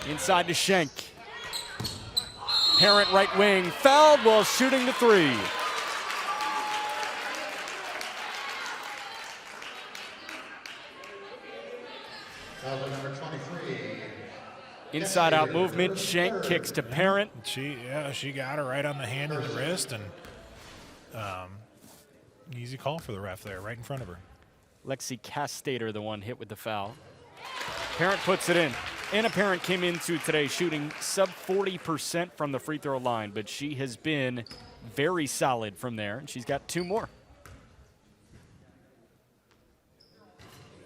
Inside to Schenk. Parent right wing, fouled while shooting the three. Number 23. Inside out movement, Schenk kicks to Parent. She got her right on the hand and the wrist, and easy call for the ref there, right in front of her. Lexi Castater, the one hit with the foul. Parent puts it in. Anna Parent came into today shooting sub 40% from the free throw line, but she has been very solid from there, and she's got 2 more.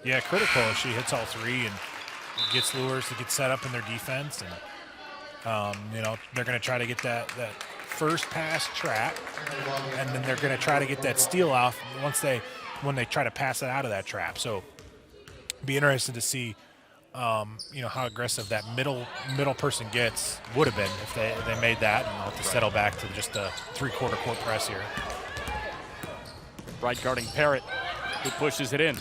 Yeah, critical. She hits all 3 and gets Luers to get set up in their defense, and they're going to try to get that first pass trap, and then they're going to try to get that steal off when they try to pass it out of that trap. So, be interested to see. How aggressive that middle person would have been if they made that, and they'll have to settle back to just a 3/4 court press here. Right guarding Parrott, who pushes it in.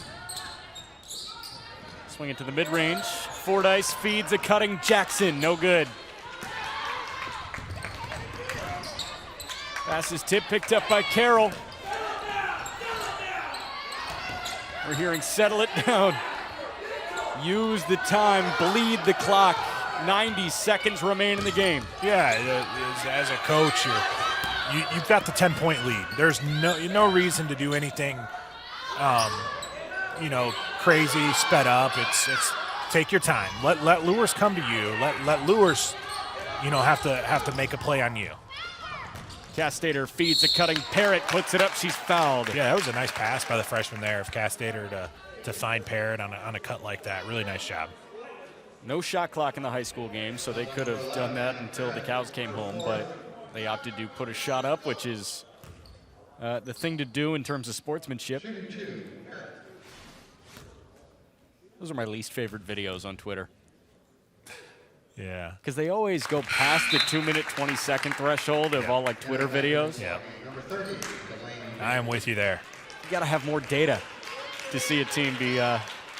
Swing it to the mid-range. Fordyce feeds a cutting Jackson, no good. Pass is tip picked up by Carroll. We're hearing settle it down. Use the time, bleed the clock. 90 seconds remain in the game. Yeah, as a coach, you've got the 10-point lead. There's no reason to do anything, crazy, sped up. It's take your time. Let Luers come to you. Let Luers, have to make a play on you. Castater feeds a cutting Parrott, puts it up. She's fouled. Yeah, that was a nice pass by the freshman there of Castater to find Parrott on a cut like that. Really nice job. No shot clock in the high school game, so they could have done that until the cows came home, but they opted to put a shot up, which is the thing to do in terms of sportsmanship. Those are my least favorite videos on Twitter. Yeah. Because they always go past the 2-minute, 20-second threshold of all like Twitter videos. Yeah. I am with you there. You got to have more data to see a team be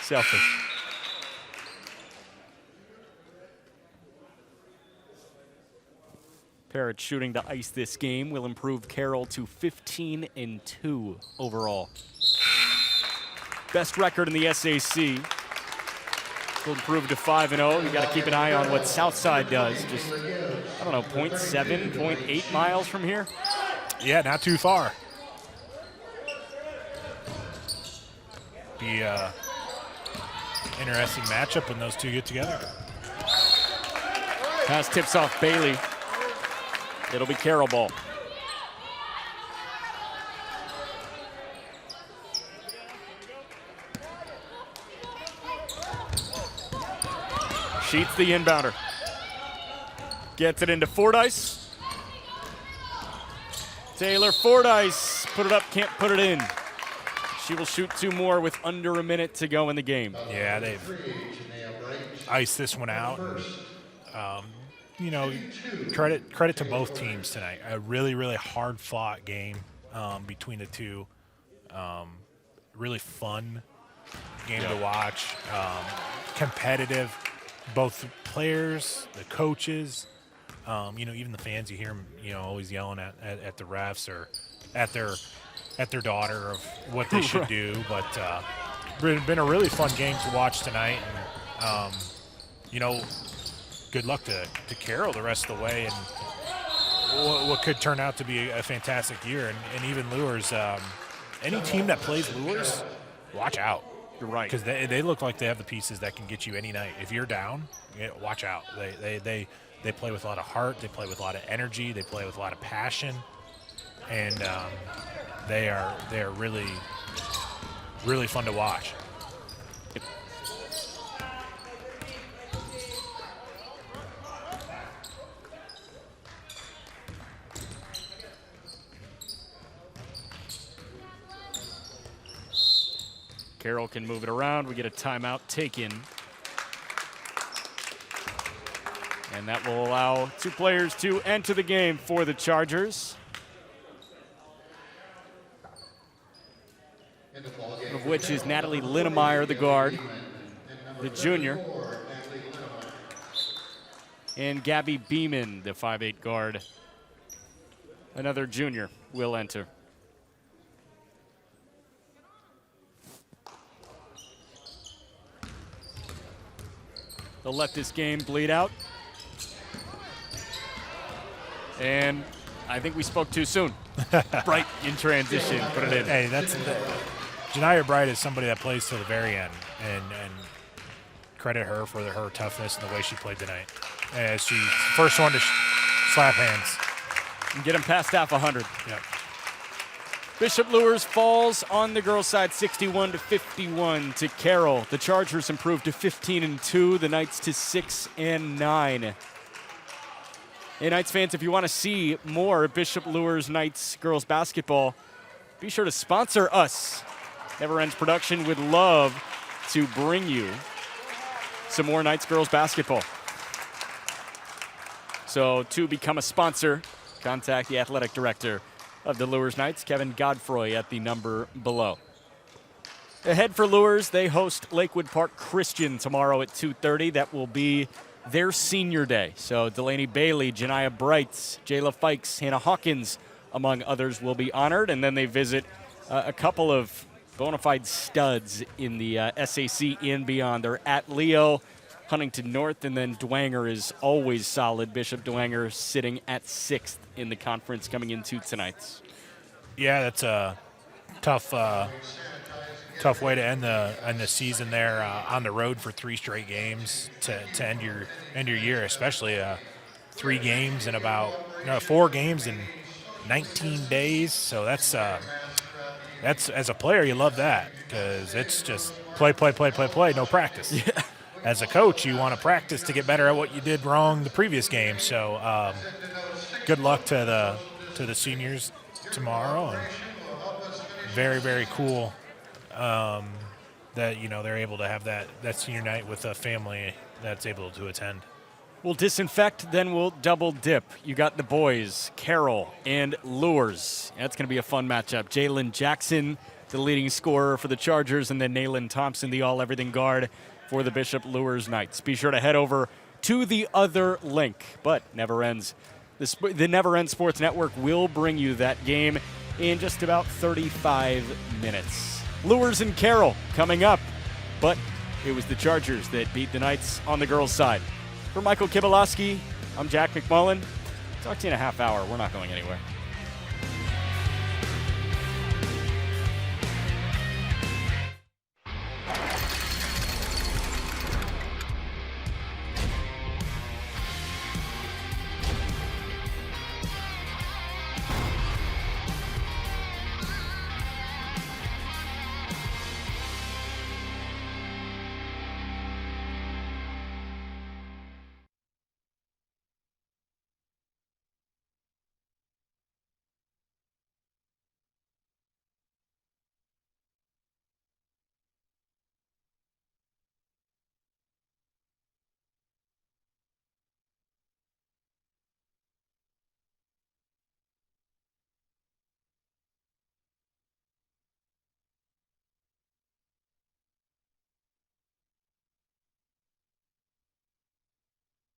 selfish. Parrott shooting to ice this game will improve Carroll to 15-2 overall. Best record in the SAC. Will improve to 5-0. You got to keep an eye on what Southside does. Just, 0.7, 0.8 miles from here. Yeah, not too far. Be interesting matchup when those two get together. Pass tips off Bailey. It'll be Carroll ball. Sheets the inbounder. Gets it into Fordyce. Taylor Fordyce. Put it up, can't put it in. She will shoot 2 more with under a minute to go in the game. Yeah, they've iced this one out. Credit to both teams tonight. A really, really hard-fought game between the two. Really fun game to watch. Competitive. Both players, the coaches, even the fans. You hear them, always yelling at the refs or at their daughter of what they should do. But been a really fun game to watch tonight. And good luck to Carroll the rest of the way, and what could turn out to be a fantastic year. And even Luers, any team that plays Luers, watch out. You're right. Because they look like they have the pieces that can get you any night. If you're down, watch out. They play with a lot of heart. They play with a lot of energy. They play with a lot of passion. And they are really, really fun to watch. Carroll can move it around. We get a timeout taken. And that will allow 2 players to enter the game for the Chargers. One of which is Natalie Linnemeyer, the guard, the junior. And Gabby Beeman, the 5'8 guard, another junior, will enter. They'll let this game bleed out. And I think we spoke too soon. Bright in transition, put it in. Hey, Janiyah Bright is somebody that plays till the very end, and credit her for her toughness and the way she played tonight. As she's the first one to slap hands. And get them past half 100. Yep. Bishop Luers falls on the girls' side 61-51 to Carroll. The Chargers improved to 15-2, the Knights to 6-9. Hey, Knights fans, if you want to see more Bishop Luers Knights girls basketball, be sure to sponsor us. Never Ends Production would love to bring you some more Knights girls basketball. So to become a sponsor, contact the athletic director of the Luers Knights, Kevin Godfroy, at the number below. Ahead for Luers, they host Lakewood Park Christian tomorrow at 2:30. That will be their senior day. So Delaney Bailey, Janiyah Brights, Jayla Fikes, Hannah Hawkins, among others, will be honored. And then they visit a couple of bona fide studs in the SAC and beyond. They're at Leo Huntington North, and then Dwenger is always solid. Bishop Dwenger sitting at 6th in the conference coming into tonight's. Yeah, that's a tough way to end the season there on the road for 3 straight games to end your year, especially 3 games in about 4 games in 19 days. So that's as a player you love that because it's just play, no practice. Yeah. As a coach, you want to practice to get better at what you did wrong the previous game. So good luck to the seniors tomorrow, and very, very cool that they're able to have that senior night with a family that's able to attend. We'll disinfect, then we'll double dip. You got the boys, Carroll and Luers. That's going to be a fun matchup. Jalen Jackson, the leading scorer for the Chargers, and then Nayland Thompson, the all-everything guard for the Bishop Luers Knights. Be sure to head over to the other link, but Never Ends. The Never Ends Sports Network will bring you that game in just about 35 minutes. Luers and Carroll coming up, but it was the Chargers that beat the Knights on the girls' side. For Michael Kibalowski, I'm Jack McMullen. Talk to you in a half hour. We're not going anywhere.